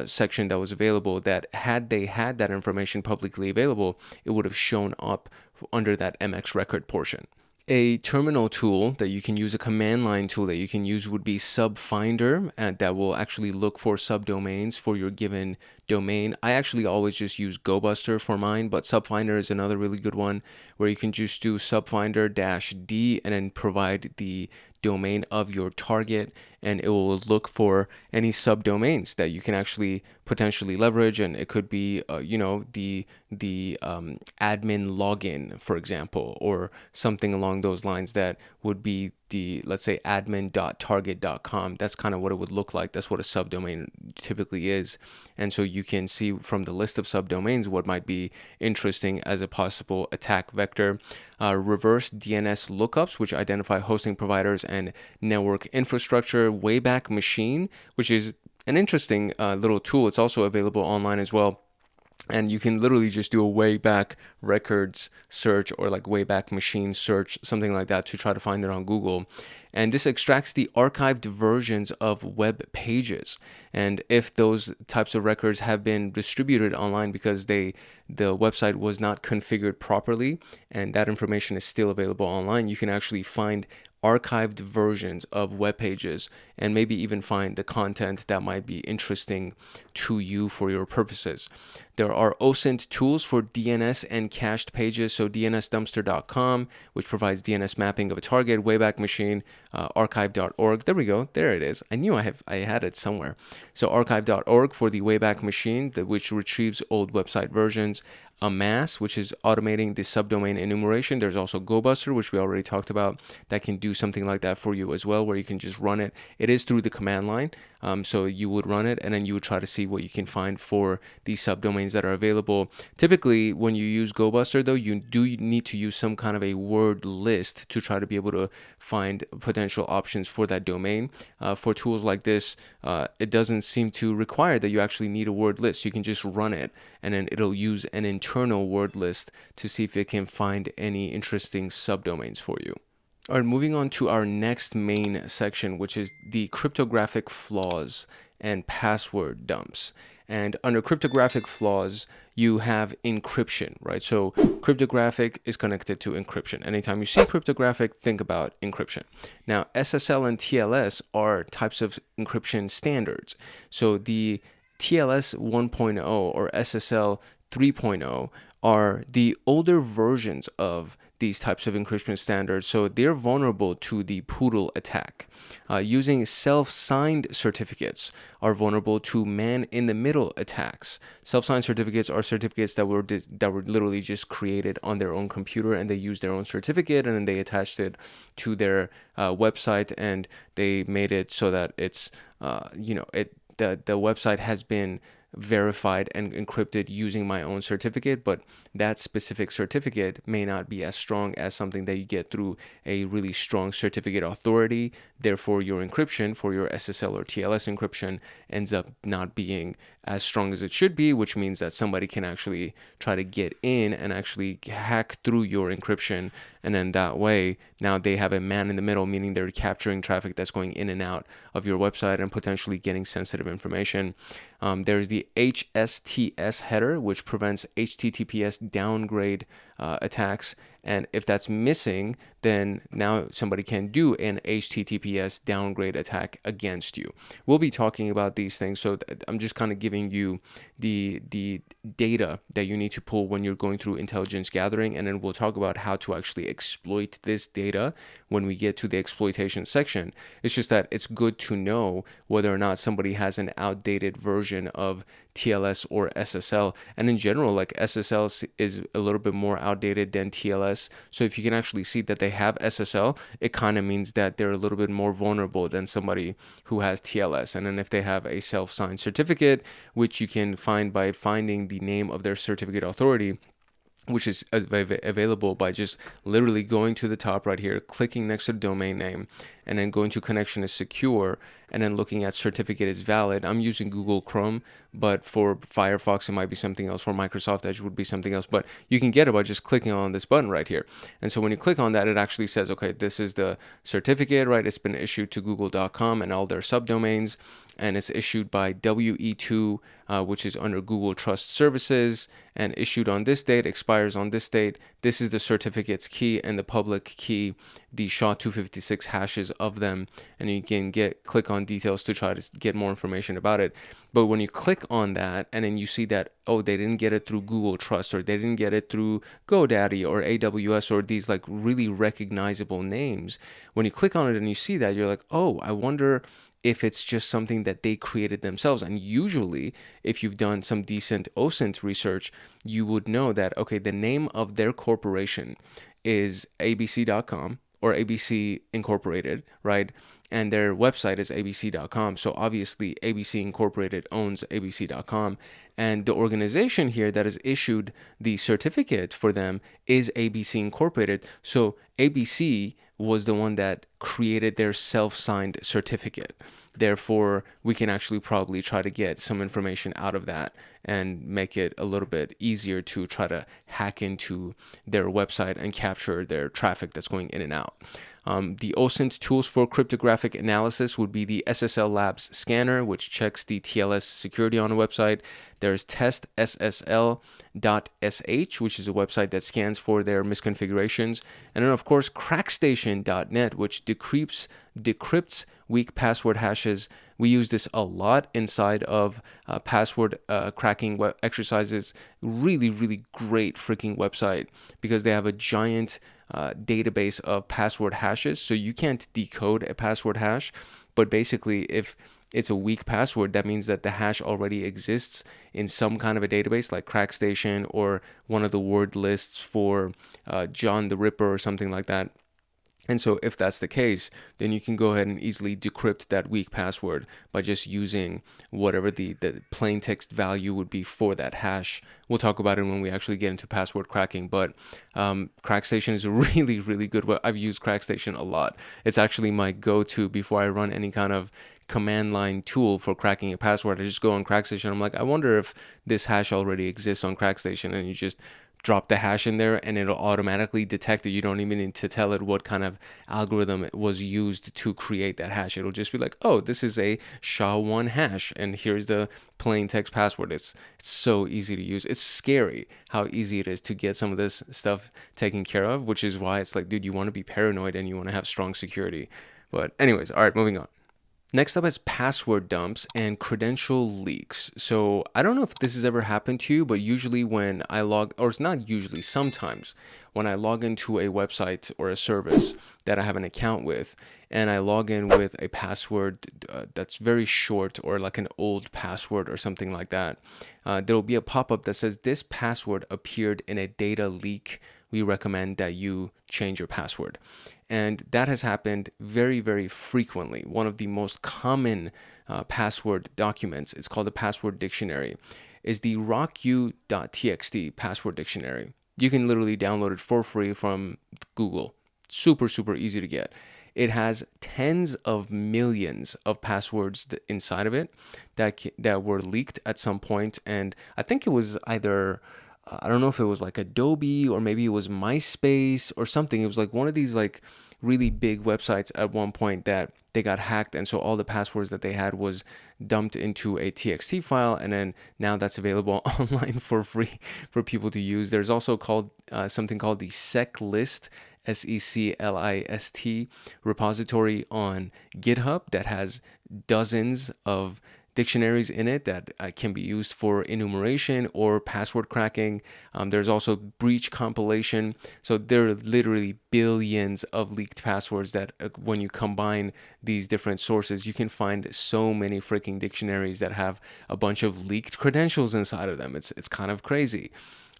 section that was available, that had they had that information publicly available, it would have shown up under that MX record portion. A terminal tool that you can use, a command line tool that you can use, would be SubFinder, and that will actually look for subdomains for your given domain. I actually always just use GoBuster for mine, but SubFinder is another really good one, where you can just do SubFinder-D and then provide the domain of your target, and it will look for any subdomains that you can actually potentially leverage. And it could be the admin login, for example, or something along those lines that would be the, let's say, admin.target.com. That's kind of what it would look like. That's what a subdomain typically is. And so you can see from the list of subdomains what might be interesting as a possible attack vector. Reverse DNS lookups, which identify hosting providers and network infrastructure. Wayback Machine, which is an interesting little tool. It's also available online as well. And you can literally just do a Wayback Records search, or like Wayback Machine search, something like that, to try to find it on Google. And this extracts the archived versions of web pages. And if those types of records have been distributed online because the website was not configured properly, and that information is still available online, you can actually find archived versions of web pages and maybe even find the content that might be interesting to you for your purposes. There are OSINT tools for DNS and cached pages. So DNSdumpster.com, which provides DNS mapping of a target, Wayback Machine, archive.org. There we go. There it is. I knew I had it somewhere. So archive.org for the Wayback Machine, which retrieves old website versions. Amass, which is automating the subdomain enumeration. There's also GoBuster, which we already talked about, that can do something like that for you as well, where you can just run it. It is through the command line. So you would run it and then you would try to see what you can find for these subdomains that are available. Typically, when you use GoBuster, though, you do need to use some kind of a word list to try to be able to find potential options for that domain. For tools like this, it doesn't seem to require that you actually need a word list. You can just run it and then it'll use an internal word list to see if it can find any interesting subdomains for you. All right, moving on to our next main section, which is the cryptographic flaws and password dumps. And under cryptographic flaws, you have encryption, right? So cryptographic is connected to encryption. Anytime you see cryptographic, think about encryption. Now, SSL and TLS are types of encryption standards. So the TLS 1.0 or SSL 3.0 are the older versions of these types of encryption standards, so they're vulnerable to the poodle attack. Using self-signed certificates are vulnerable to man-in-the-middle attacks. Self-signed certificates are certificates that were literally just created on their own computer, and they used their own certificate, and then they attached it to their website, and they made it so that it's the website has been verified and encrypted using my own certificate, but that specific certificate may not be as strong as something that you get through a really strong certificate authority. Therefore, your encryption for your SSL or TLS encryption ends up not being as strong as it should be, which means that somebody can actually try to get in and actually hack through your encryption. And then that way, now they have a man in the middle, meaning they're capturing traffic that's going in and out of your website and potentially getting sensitive information. There's the HSTS header, which prevents HTTPS downgrade attacks. And if that's missing, then now somebody can do an HTTPS downgrade attack against you. We'll be talking about these things, so I'm just kind of giving you the data that you need to pull when you're going through intelligence gathering, and then we'll talk about how to actually exploit this data when we get to the exploitation section. It's just that it's good to know whether or not somebody has an outdated version of TLS or SSL. And in general, like SSL is a little bit more outdated than TLS. So if you can actually see that they have SSL, it kind of means that they're a little bit more vulnerable than somebody who has TLS. And then if they have a self-signed certificate, which you can find by finding the name of their certificate authority, which is available by just literally going to the top right here, clicking next to the domain name, and then going to connection is secure, and then looking at certificate is valid. I'm using Google Chrome, but for Firefox, it might be something else. For Microsoft Edge, would be something else. But you can get it by just clicking on this button right here. And so when you click on that, it actually says, okay, this is the certificate, right? It's been issued to google.com and all their subdomains, and it's issued by WE2, which is under Google Trust Services, and issued on this date, expires on this date. This is the certificate's key and the public key, the SHA-256 hashes of them, and you can click on details to try to get more information about it. But when you click on that and then you see that, oh, they didn't get it through Google Trust, or they didn't get it through GoDaddy or AWS or these like really recognizable names, when you click on it and you see that, you're like, oh, I wonder if it's just something that they created themselves. And usually, if you've done some decent OSINT research, you would know that, okay, the name of their corporation is abc.com or ABC Incorporated, right? And their website is abc.com. So obviously, ABC Incorporated owns abc.com. And the organization here that has issued the certificate for them is ABC Incorporated. So ABC was the one that created their self-signed certificate. Therefore, we can actually probably try to get some information out of that and make it a little bit easier to try to hack into their website and capture their traffic that's going in and out. The OSINT tools for cryptographic analysis would be the SSL Labs scanner, which checks the TLS security on a website. There's testssl.sh, which is a website that scans for their misconfigurations. And then, of course, crackstation.net, which decrypts weak password hashes. We use this a lot inside of password cracking exercises. Really, really great freaking website because they have a giant database of password hashes. So you can't decode a password hash, but basically if it's a weak password, that means that the hash already exists in some kind of a database like Crackstation or one of the word lists for John the Ripper or something like that. And so if that's the case, then you can go ahead and easily decrypt that weak password by just using whatever the plain text value would be for that hash. We'll talk about it when we actually get into password cracking, but Crackstation is a really, really good web. I've used Crackstation a lot. It's actually my go-to before I run any kind of command line tool for cracking a password. I just go on Crackstation. I'm like, I wonder if this hash already exists on Crackstation, and you just drop the hash in there and it'll automatically detect it. You don't even need to tell it what kind of algorithm was used to create that hash. It'll just be like, oh, this is a SHA-1 hash and here's the plain text password. It's so easy to use. It's scary how easy it is to get some of this stuff taken care of, which is why it's like, dude, you want to be paranoid and you want to have strong security. But anyways, all right, moving on. Next up is password dumps and credential leaks. So I don't know if this has ever happened to you, but usually when I or it's not usually, sometimes when I log into a website or a service that I have an account with, and I log in with a password that's very short or like an old password or something like that, there will be a pop-up that says this password appeared in a data leak. We recommend that you change your password. And that has happened very, very frequently. One of the most common password documents, it's called a password dictionary, is the rocku.txt password dictionary. You can literally download it for free from Google. Super, super easy to get. It has tens of millions of passwords inside of it that were leaked at some point. And I think it was either, I don't know if it was like Adobe or maybe it was MySpace or something. It was like one of these like really big websites at one point that they got hacked, and so all the passwords that they had was dumped into a TXT file, and then now that's available online for free for people to use. There's also something called the SecList, SecList repository on GitHub that has dozens of dictionaries in it that can be used for enumeration or password cracking. There's also breach compilation. So there are literally billions of leaked passwords that when you combine these different sources, you can find so many freaking dictionaries that have a bunch of leaked credentials inside of them. It's kind of crazy.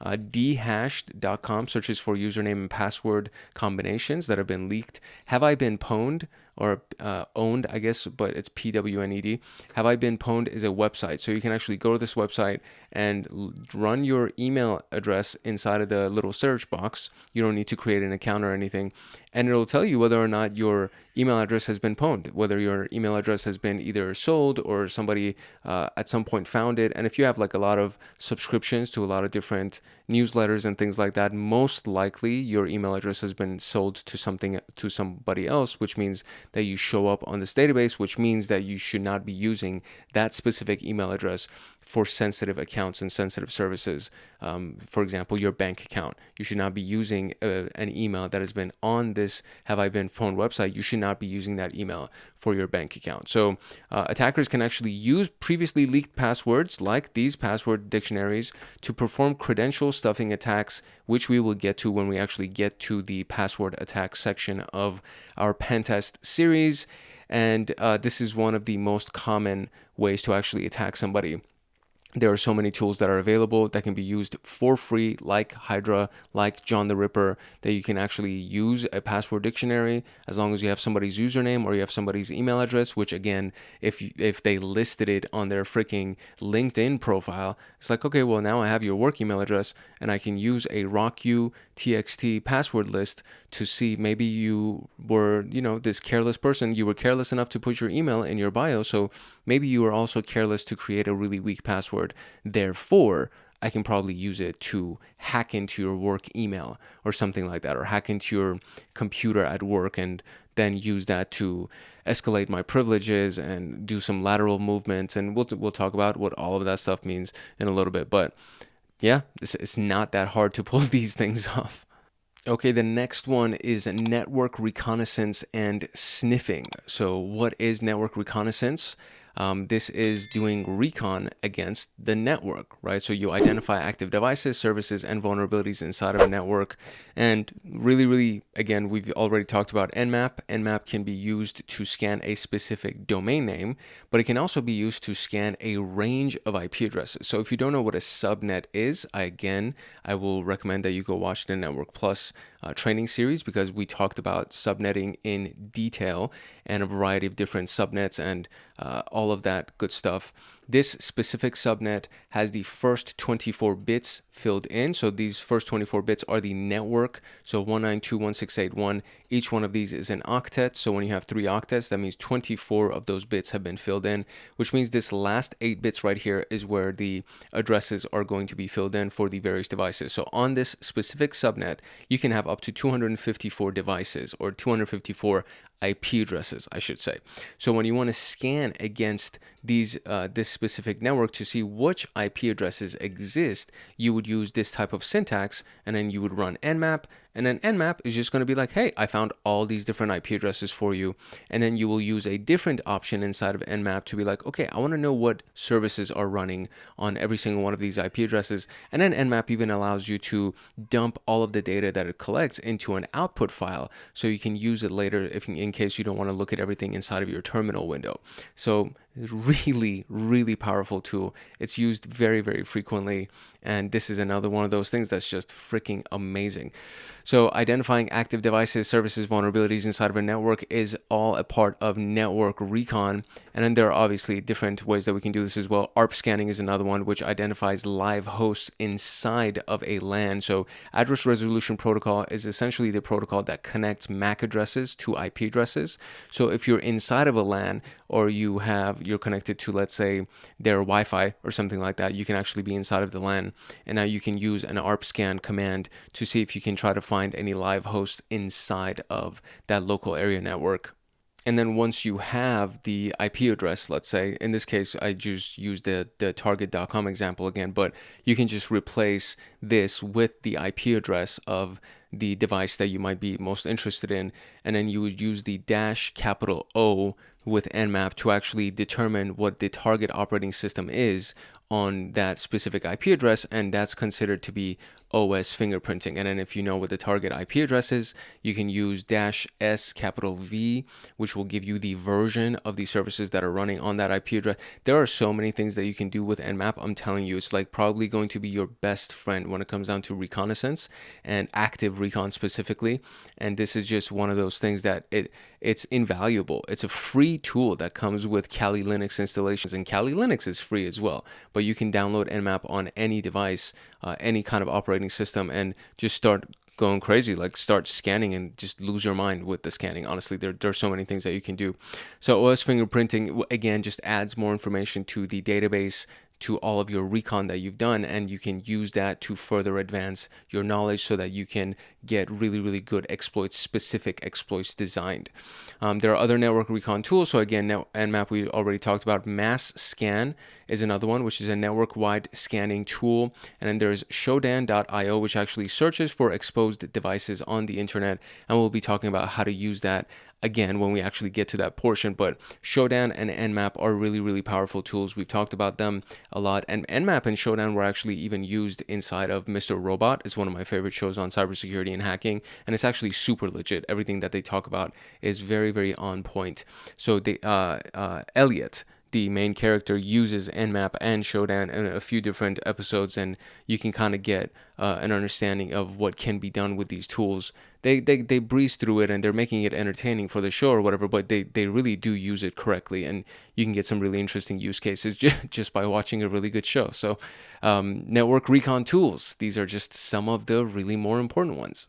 Dhashed.com searches for username and password combinations that have been leaked. Have I been pwned? Or owned, I guess, but it's PWNED. Have I been pwned is a website. So you can actually go to this website and run your email address inside of the little search box. You don't need to create an account or anything. And it'll tell you whether or not your email address has been pwned, whether your email address has been either sold or somebody at some point found it. And if you have like a lot of subscriptions to a lot of different newsletters and things like that, most likely your email address has been sold to somebody else, which means that you show up on this database, which means that you should not be using that specific email address for sensitive accounts and sensitive services. For example, your bank account. You should not be using an email that has been on this Have I Been Pwned website. You should not be using that email for your bank account. So attackers can actually use previously leaked passwords like these password dictionaries to perform credential stuffing attacks, which we will get to when we actually get to the password attack section of our PenTest series. And this is one of the most common ways to actually attack somebody. There are so many tools that are available that can be used for free, like Hydra, like John the Ripper, that you can actually use a password dictionary as long as you have somebody's username or you have somebody's email address, which again, if they listed it on their freaking LinkedIn profile, it's like, okay, well, now I have your work email address and I can use a rocku.txt password list to see maybe you were, this careless person, you were careless enough to put your email in your bio, so maybe you were also careless to create a really weak password. Therefore, I can probably use it to hack into your work email or something like that, or hack into your computer at work and then use that to escalate my privileges and do some lateral movements. And we'll talk about what all of that stuff means in a little bit. But yeah, it's not that hard to pull these things off. Okay, the next one is network reconnaissance and sniffing. So what is network reconnaissance? This is doing recon against the network, right? So you identify active devices, services, and vulnerabilities inside of a network. And really, again, we've already talked about Nmap. Nmap can be used to scan a specific domain name, but it can also be used to scan a range of IP addresses. So if you don't know what a subnet is, I will recommend that you go watch the Network Plus training series, because we talked about subnetting in detail and a variety of different subnets and all of that good stuff. This specific subnet has the first 24 bits filled in. So these first 24 bits are the network. So 192.168.1. Each one of these is an octet. So when you have 3 octets, that means 24 of those bits have been filled in, which means this last 8 bits right here is where the addresses are going to be filled in for the various devices. So on this specific subnet, you can have up to 254 devices, or 254 IP addresses, I should say. So when you want to scan against these this specific network to see which IP addresses exist, you would use this type of syntax, and then you would run Nmap, and then Nmap is just going to be like, hey, I found all these different IP addresses for you. And then you will use a different option inside of Nmap to be like, okay, I want to know what services are running on every single one of these IP addresses. And then Nmap even allows you to dump all of the data that it collects into an output file, so you can use it later in case you don't want to look at everything inside of your terminal window. So really powerful tool. It's used very frequently, and this is another one of those things that's just freaking amazing. So identifying active devices, services, vulnerabilities inside of a network is all a part of network recon. And then there are obviously different ways that we can do this as well. ARP scanning is another one, which identifies live hosts inside of a LAN. So address resolution protocol is essentially the protocol that connects MAC addresses to IP addresses. So if you're inside of a LAN, or you're connected to, let's say, their Wi-Fi or something like that, you can actually be inside of the LAN. And now you can use an ARP scan command to see if you can try to find any live hosts inside of that local area network. And then once you have the IP address, let's say, in this case, I just used the target.com example again, but you can just replace this with the IP address of the device that you might be most interested in. And then you would use the -O with Nmap to actually determine what the target operating system is on that specific IP address, and that's considered to be OS fingerprinting. And then if you know what the target IP address is, you can use -V, which will give you the version of the services that are running on that IP address. There are so many things that you can do with Nmap. I'm telling you, it's like probably going to be your best friend when it comes down to reconnaissance and active recon specifically. And this is just one of those things that it's invaluable. It's a free tool that comes with Kali Linux installations, and Kali Linux is free as well. But you can download Nmap on any device, any kind of operating system, and just start going crazy, like start scanning and just lose your mind with the scanning. Honestly, there's so many things that you can do. So OS fingerprinting, again, just adds more information to the database, to all of your recon that you've done, and you can use that to further advance your knowledge so that you can get really good exploits, specific exploits designed. There are other network recon tools. So again, Nmap we already talked about. Mass Scan is another one, which is a network-wide scanning tool. And then there's Shodan.io, which actually searches for exposed devices on the internet, and we'll be talking about how to use that again when we actually get to that portion. But Shodan and Nmap are really powerful tools. We've talked about them a lot, and Nmap and Shodan were actually even used inside of Mr. Robot. It's one of my favorite shows on cybersecurity and hacking, and it's actually super legit. Everything that they talk about is very on point. So Elliot, the main character, uses Nmap and Shodan in a few different episodes, and you can kind of get an understanding of what can be done with these tools. They breeze through it, and they're making it entertaining for the show or whatever, but they really do use it correctly, and you can get some really interesting use cases just by watching a really good show. So network recon tools, these are just some of the really more important ones.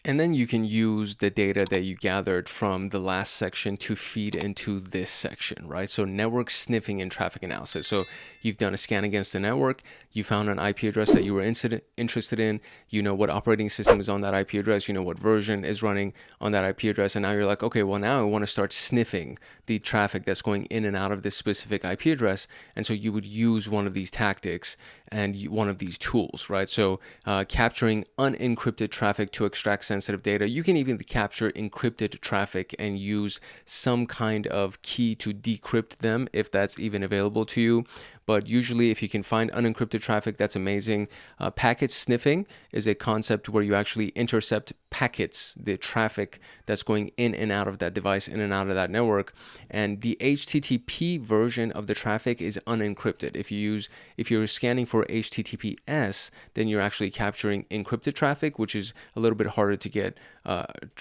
And then you can use the data that you gathered from the last section to feed into this section, right? So network sniffing and traffic analysis. So you've done a scan against the network, you found an IP address that you were interested in, you know what operating system is on that IP address, you know what version is running on that IP address, and now you're like, okay, well now I want to start sniffing the traffic that's going in and out of this specific IP address. And so you would use one of these tactics and one of these tools, right? So capturing unencrypted traffic to extract sensitive data. You can even capture encrypted traffic and use some kind of key to decrypt them if that's even available to you. But usually if you can find unencrypted traffic, that's amazing. Packet sniffing is a concept where you actually intercept packets, the traffic that's going in and out of that device, in and out of that network. And the HTTP version of the traffic is unencrypted. If you're scanning for HTTPS, then you're actually capturing encrypted traffic, which is a little bit harder to get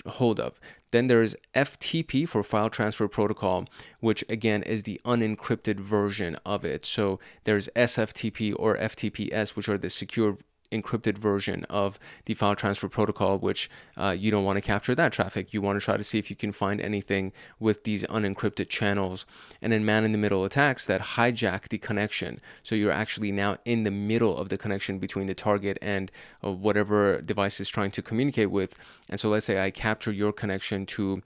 hold of. Then there's FTP for file transfer protocol, which again is the unencrypted version of it. So there's SFTP or FTPS, which are the secure encrypted version of the file transfer protocol, which you don't want to capture that traffic. You want to try to see if you can find anything with these unencrypted channels. And then man-in-the-middle attacks that hijack the connection. So you're actually now in the middle of the connection between the target and whatever device is trying to communicate with. And so let's say I capture your connection to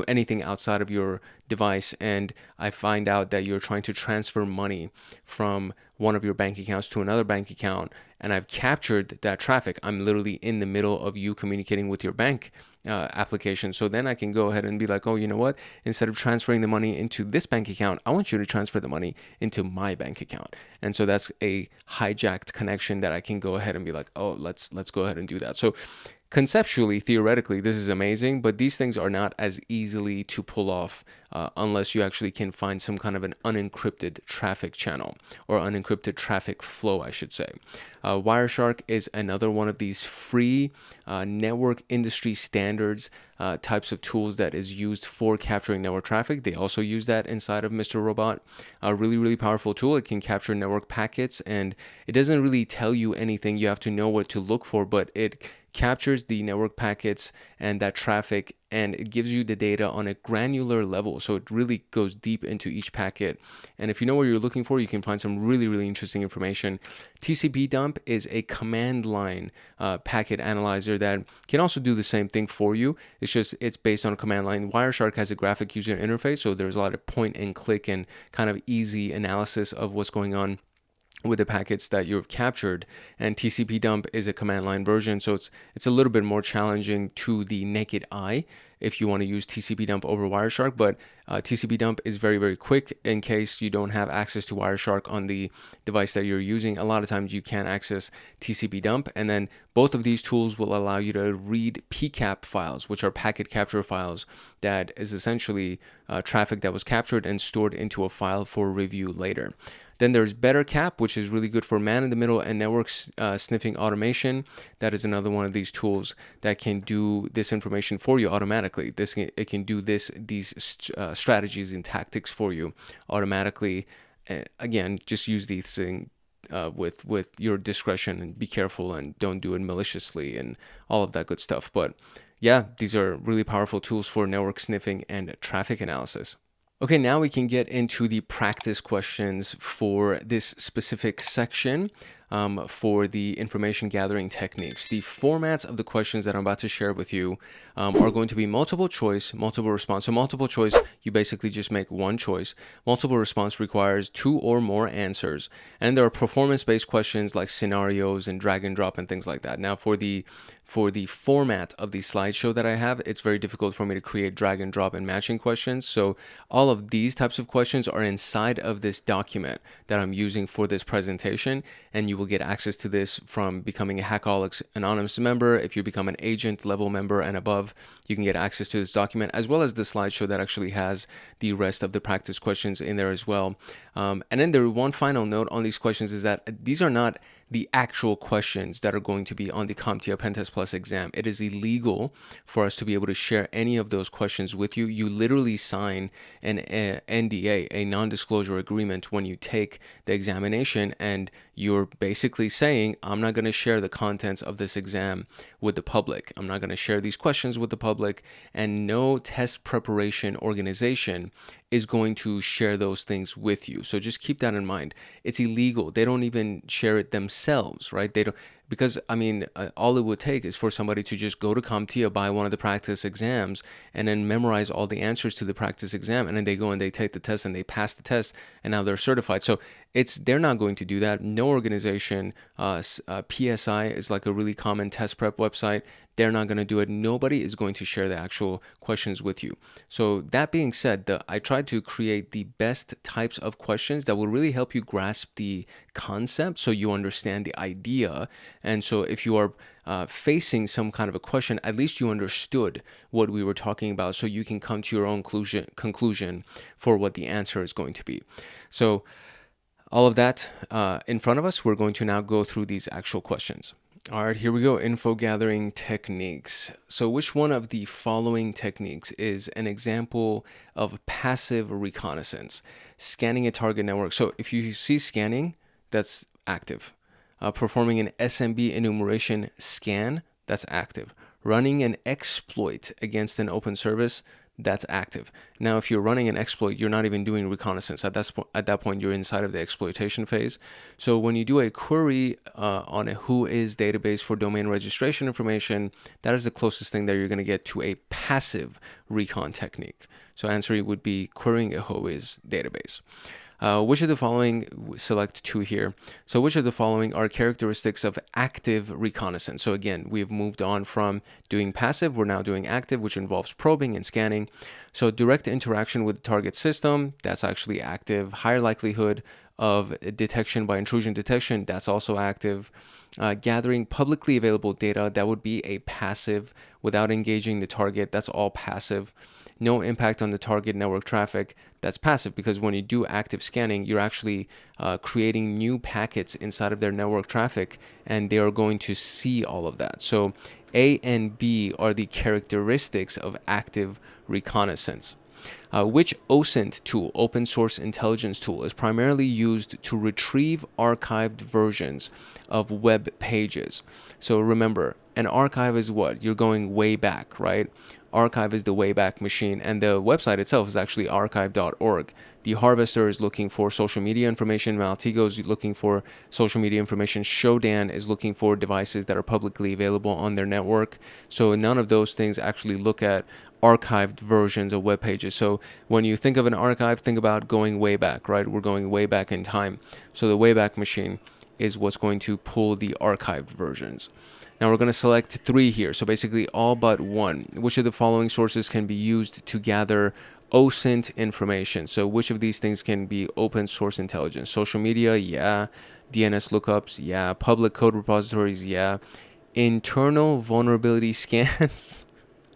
anything outside of your device, and I find out that you're trying to transfer money from one of your bank accounts to another bank account, and I've captured that traffic. I'm literally in the middle of you communicating with your bank application. So then I can go ahead and be like, oh, you know what? Instead of transferring the money into this bank account, I want you to transfer the money into my bank account. And so that's a hijacked connection that I can go ahead and be like, oh, let's go ahead and do that. So conceptually, theoretically, this is amazing, but these things are not as easily to pull off unless you actually can find some kind of an unencrypted traffic channel or unencrypted traffic flow, I should say. Wireshark is another one of these free network industry standards types of tools that is used for capturing network traffic. They also use that inside of Mr. Robot. A really, really powerful tool. It can capture network packets, and it doesn't really tell you anything. You have to know what to look for, but it captures the network packets and that traffic, and it gives you the data on a granular level. So it really goes deep into each packet. And if you know what you're looking for, you can find some really, really interesting information. TCP dump is a command line packet analyzer that can also do the same thing for you. It's based on a command line. Wireshark has a graphic user interface, so there's a lot of point and click and kind of easy analysis of what's going on with the packets that you've captured. And TCP dump is a command line version, so it's a little bit more challenging to the naked eye if you want to use TCP dump over Wireshark, but TCP dump is very, very quick in case you don't have access to Wireshark on the device that you're using. A lot of times you can access TCP dump, and then both of these tools will allow you to read PCAP files, which are packet capture files that is essentially traffic that was captured and stored into a file for review later. Then there's BetterCap, which is really good for man-in-the-middle and network sniffing automation. That is another one of these tools that can do this information for you automatically. It can do these strategies and tactics for you automatically. Again, just use these things with your discretion, and be careful and don't do it maliciously and all of that good stuff. But yeah, these are really powerful tools for network sniffing and traffic analysis. Okay, now we can get into the practice questions for this specific section for the information gathering techniques. The formats of the questions that I'm about to share with you are going to be multiple choice, multiple response. So multiple choice, you basically just make one choice. Multiple response requires 2 or more answers. And there are performance-based questions like scenarios and drag and drop and things like that. Now for the format of the slideshow that I have, it's very difficult for me to create drag and drop and matching questions. So all of these types of questions are inside of this document that I'm using for this presentation, and you will get access to this from becoming a Hackaholics Anonymous member. If you become an agent level member and above, you can get access to this document, as well as the slideshow that actually has the rest of the practice questions in there as well. And then there one final note on these questions is that these are not the actual questions that are going to be on the CompTIA PenTest Plus exam. It is illegal for us to be able to share any of those questions with you. You literally sign an NDA, a non-disclosure agreement, when you take the examination, and you're basically saying, I'm not going to share the contents of this exam with the public. I'm not going to share these questions with the public, and no test preparation organization is going to share those things with you. So just keep that in mind. It's illegal. They don't even share it themselves, right? They don't, because I mean, all it would take is for somebody to just go to CompTIA, buy one of the practice exams, and then memorize all the answers to the practice exam, and then they go and they take the test and they pass the test, and now they're certified. So they're not going to do that. No organization. PSI is like a really common test prep website. They're not going to do it. Nobody is going to share the actual questions with you. So that being said, I tried to create the best types of questions that will really help you grasp the concept so you understand the idea. And so if you are facing some kind of a question, at least you understood what we were talking about, so you can come to your own conclusion for what the answer is going to be. So all of that in front of us, we're going to now go through these actual questions. All right, here we go. Info gathering techniques. So which one of the following techniques is an example of passive reconnaissance? Scanning a target network. So if you see scanning, that's active. Performing an SMB enumeration scan, that's active. Running an exploit against an open service, that's active. Now, if you're running an exploit, you're not even doing reconnaissance. At that point, you're inside of the exploitation phase. So when you do a query on a WHOIS database for domain registration information, that is the closest thing that you're going to get to a passive recon technique. So answer would be querying a WHOIS database. Which of the following, select two here. So which of the following are characteristics of active reconnaissance? So again, we've moved on from doing passive, we're now doing active, which involves probing and scanning. So direct interaction with the target system, that's actually active. Higher likelihood of detection by intrusion detection, that's also active. Gathering publicly available data, that would be a passive. Without engaging the target, that's all passive. No impact on the target network traffic, that's passive, because when you do active scanning, you're actually creating new packets inside of their network traffic, and they are going to see all of that. So A and B are the characteristics of active reconnaissance. Which OSINT tool, open source intelligence tool, is primarily used to retrieve archived versions of web pages? So remember, an archive is what? You're going way back, right? Archive is the Wayback Machine, and the website itself is actually archive.org. The Harvester is looking for social media information. Maltigo is looking for social media information. Shodan is looking for devices that are publicly available on their network. So none of those things actually look at archived versions of web pages. So when you think of an archive, think about going way back, right? We're going way back in time. So the Wayback Machine is what's going to pull the archived versions. Now we're going to select three here. So basically all but one. Which of the following sources can be used to gather OSINT information? So which of these things can be open source intelligence? Social media, yeah. DNS lookups, yeah. Public code repositories, yeah. Internal vulnerability scans,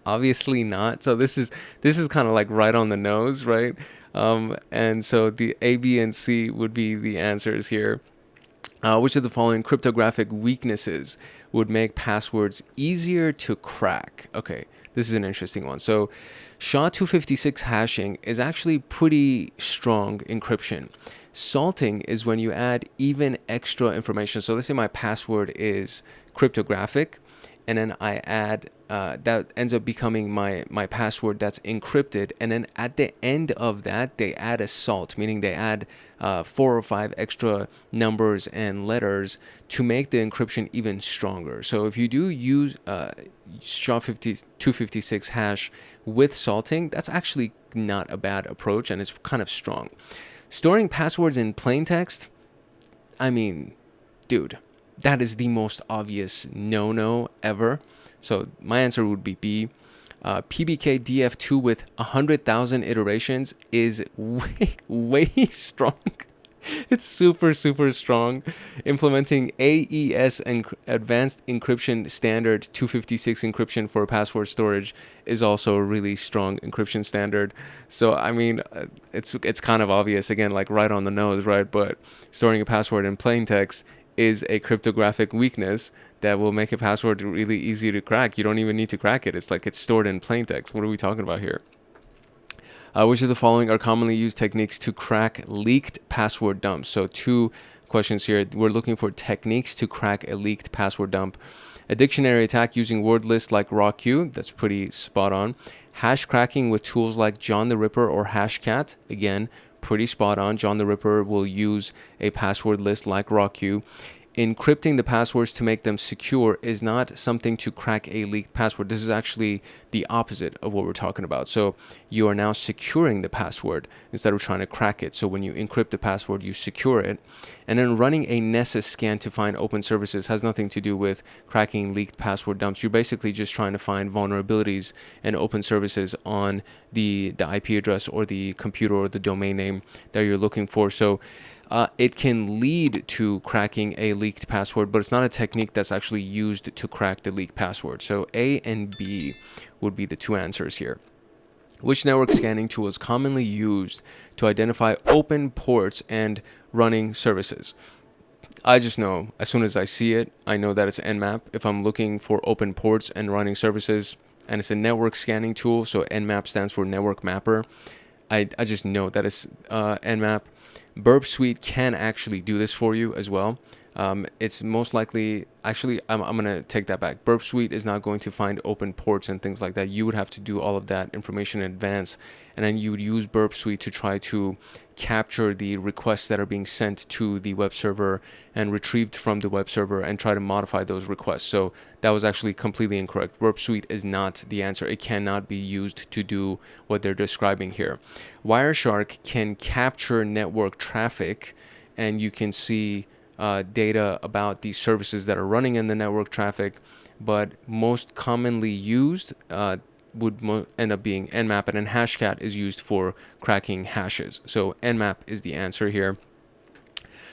obviously not. So this is kind of like right on the nose, right? And so the A, B, and C would be the answers here. Which of the following cryptographic weaknesses would make passwords easier to crack? Okay, this is an interesting one. So SHA-256 hashing is actually pretty strong encryption. Salting is when you add even extra information. So let's say my password is cryptographic, and then I add, that ends up becoming my password that's encrypted. And then at the end of that, they add a salt, meaning they add 4 or 5 extra numbers and letters to make the encryption even stronger. So if you do use SHA-256 hash with salting, that's actually not a bad approach, and it's kind of strong. Storing passwords in plain text, I mean, dude, that is the most obvious no-no ever. So my answer would be B. PBK DF2 with 100,000 iterations is way strong. It's super strong. Implementing AES and Advanced Encryption Standard 256 encryption for password storage is also a really strong encryption standard. So I mean, it's kind of obvious, again, like right on the nose, right? But storing a password in plain text is a cryptographic weakness that will make a password really easy to crack. You don't even need to crack it. It's like it's stored in plain text. What are we talking about here? Which of the following are commonly used techniques to crack leaked password dumps? So two questions here. We're looking for techniques to crack a leaked password dump. A dictionary attack using word lists like RawQ, that's pretty spot on. Hash cracking with tools like John the Ripper or Hashcat, again, pretty spot on. John the Ripper will use a password list like RawQ. Encrypting the passwords to make them secure is not something to crack a leaked password. This is actually the opposite of what we're talking about. So you are now securing the password instead of trying to crack it. So when you encrypt the password, you secure it. And then running a Nessus scan to find open services has nothing to do with cracking leaked password dumps. You're basically just trying to find vulnerabilities and open services on the IP address or the computer or the domain name that you're looking for. So it can lead to cracking a leaked password, but it's not a technique that's actually used to crack the leaked password. So A and B would be the two answers here. Which network scanning tool is commonly used to identify open ports and running services? I just know, as soon as I see it, I know that it's Nmap. If I'm looking for open ports and running services, and it's a network scanning tool, so Nmap stands for Network Mapper, I just know that it's Nmap. Burp Suite can actually do this for you as well. It's most likely, actually, I'm going to take that back. Burp Suite is not going to find open ports and things like that. You would have to do all of that information in advance, and then you would use Burp Suite to try to capture the requests that are being sent to the web server and retrieved from the web server and try to modify those requests. So that was actually completely incorrect. Burp Suite is not the answer. It cannot be used to do what they're describing here. Wireshark can capture network traffic, and you can see data about the services that are running in the network traffic, but most commonly used would end up being Nmap, and then Hashcat is used for cracking hashes. So Nmap is the answer here.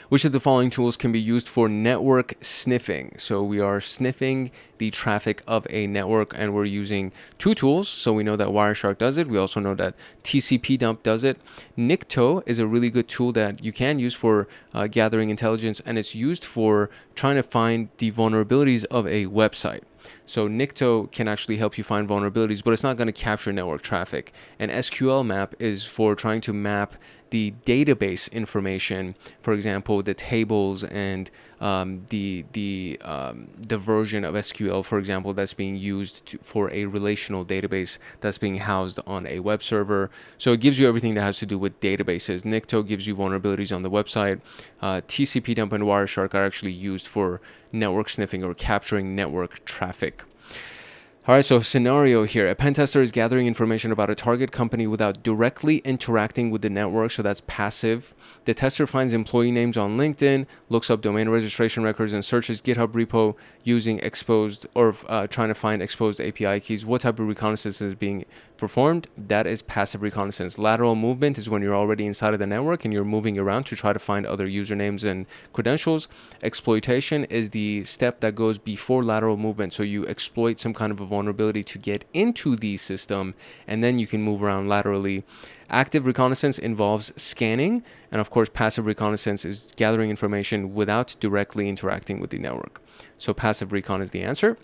Which of the following tools can be used for network sniffing? So we are sniffing the traffic of a network, and we're using two tools. So we know that Wireshark does it. We also know that TCP dump does it. Nikto is a really good tool that you can use for gathering intelligence, and it's used for trying to find the vulnerabilities of a website. So Nikto can actually help you find vulnerabilities, but it's not going to capture network traffic. And SQL map is for trying to map the database information, for example, the tables and the version of SQL, for example, that's being used for a relational database that's being housed on a web server. So it gives you everything that has to do with databases. Nikto gives you vulnerabilities on the website. TCP dump and Wireshark are actually used for network sniffing or capturing network traffic. All right, so scenario here. A pen tester is gathering information about a target company without directly interacting with the network, so that's passive. The tester finds employee names on LinkedIn, looks up domain registration records, and searches GitHub repo using exposed or trying to find exposed API keys. What type of reconnaissance is being performed? That is passive reconnaissance. Lateral movement is when you're already inside of the network and you're moving around to try to find other usernames and credentials. Exploitation is the step that goes before lateral movement, so you exploit some kind of a vulnerability to get into the system, and then you can move around laterally. Active reconnaissance involves scanning, and of course passive reconnaissance is gathering information without directly interacting with the network. So passive recon is the answer.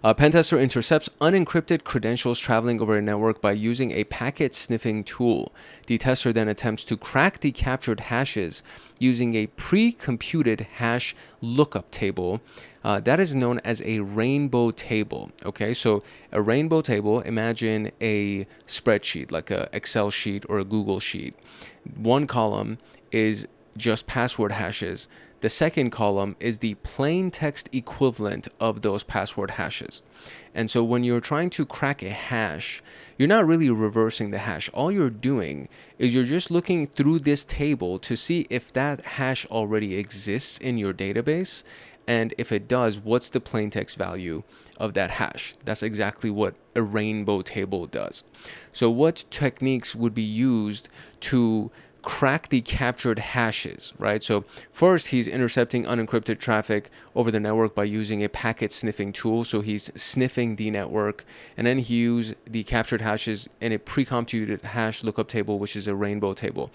Pentester intercepts unencrypted credentials traveling over a network by using a packet sniffing tool. The tester then attempts to crack the captured hashes using a pre-computed hash lookup table. That is known as a rainbow table. Okay, so a rainbow table, imagine a spreadsheet, like an Excel sheet or a Google sheet. One column is just password hashes. The second column is the plain text equivalent of those password hashes. And so when you're trying to crack a hash, you're not really reversing the hash. All you're doing is you're just looking through this table to see if that hash already exists in your database. And if it does, what's the plain text value of that hash? That's exactly what a rainbow table does. So what techniques would be used to crack the captured hashes, right? So first, he's intercepting unencrypted traffic over the network by using a packet sniffing tool. So he's sniffing the network, and then he used the captured hashes in a pre-computed hash lookup table, which is a rainbow table.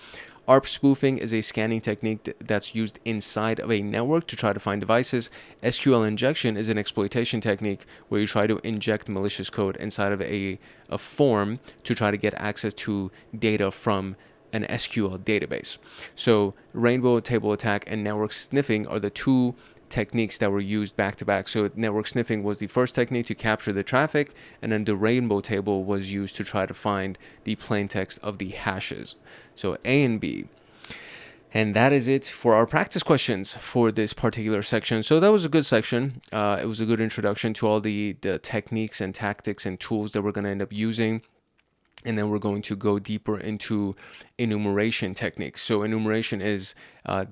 ARP spoofing is a scanning technique that's used inside of a network to try to find devices. SQL injection is an exploitation technique where you try to inject malicious code inside of a form to try to get access to data from an SQL database. So rainbow table attack and network sniffing are the two techniques that were used back to back. So network sniffing was the first technique to capture the traffic, and then the rainbow table was used to try to find the plain text of the hashes. So A and B. And that is it for our practice questions for this particular section. So that was a good section. It was a good introduction to all the techniques and tactics and tools that we're going to end up using. And then we're going to go deeper into enumeration techniques. So enumeration is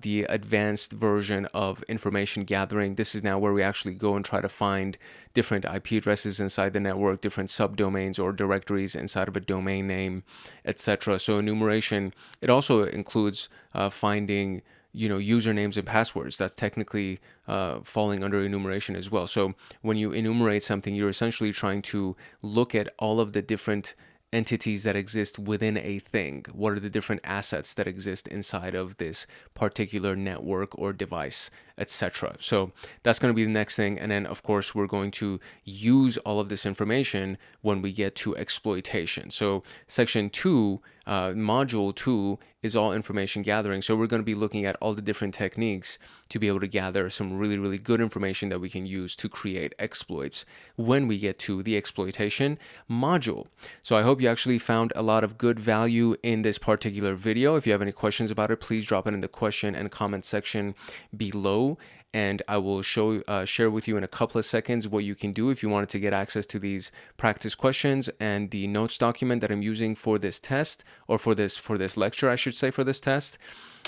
the advanced version of information gathering. This is now where we actually go and try to find different IP addresses inside the network, different subdomains or directories inside of a domain name, etc. So enumeration, it also includes finding usernames and passwords. That's technically falling under enumeration as well. So when you enumerate something, you're essentially trying to look at all of the different entities that exist within a thing. What are the different assets that exist inside of this particular network or device, etc. So that's going to be the next thing. And then, of course, we're going to use all of this information when we get to exploitation. So section 2, module 2 is all information gathering. So we're going to be looking at all the different techniques to be able to gather some really, really good information that we can use to create exploits when we get to the exploitation module. So I hope you actually found a lot of good value in this particular video. If you have any questions about it, please drop it in the question and comment section below. And I will share with you in a couple of seconds what you can do if you wanted to get access to these practice questions and the notes document that I'm using for this test, or for this lecture, I should say, for this test.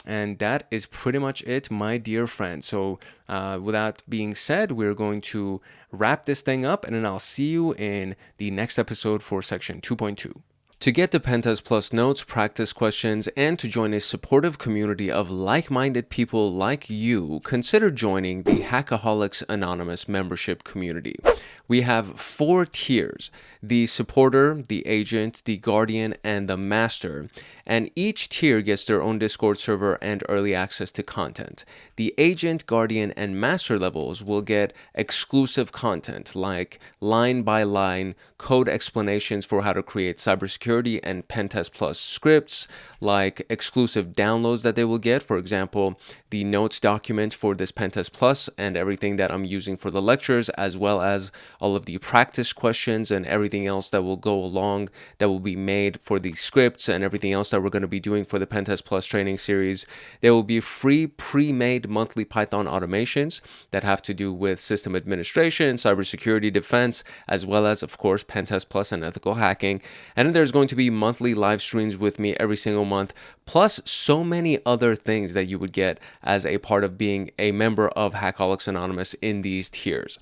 And that is pretty much it, my dear friend. So with that being said, we're going to wrap this thing up, and then I'll see you in the next episode for section 2.2. To get the PenTest Plus notes, practice questions, and to join a supportive community of like-minded people like you, consider joining the Hackaholics Anonymous membership community. We have 4 tiers: the supporter, the agent, the guardian, and the master. And each tier gets their own Discord server and early access to content. The agent, guardian, and master levels will get exclusive content like line-by-line code explanations for how to create cybersecurity and PenTest Plus scripts, like exclusive downloads that they will get. For example, the notes document for this PenTest Plus and everything that I'm using for the lectures, as well as all of the practice questions and everything else that will go along that will be made for the scripts and everything else that we're going to be doing for the PenTest Plus training series. There will be free pre-made monthly Python automations that have to do with system administration, cybersecurity defense, as well as, of course, PenTest Plus and ethical hacking. And then there's going to be monthly live streams with me every single month, plus so many other things that you would get as a part of being a member of Hackaholics Anonymous in these tiers.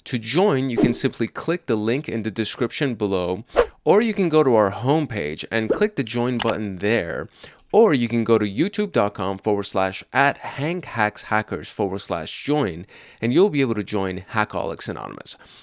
To join, you can simply click the link in the description below, or you can go to our homepage and click the join button there. Or you can go to youtube.com/@hankhackshackers/join, and you'll be able to join Hackaholics Anonymous.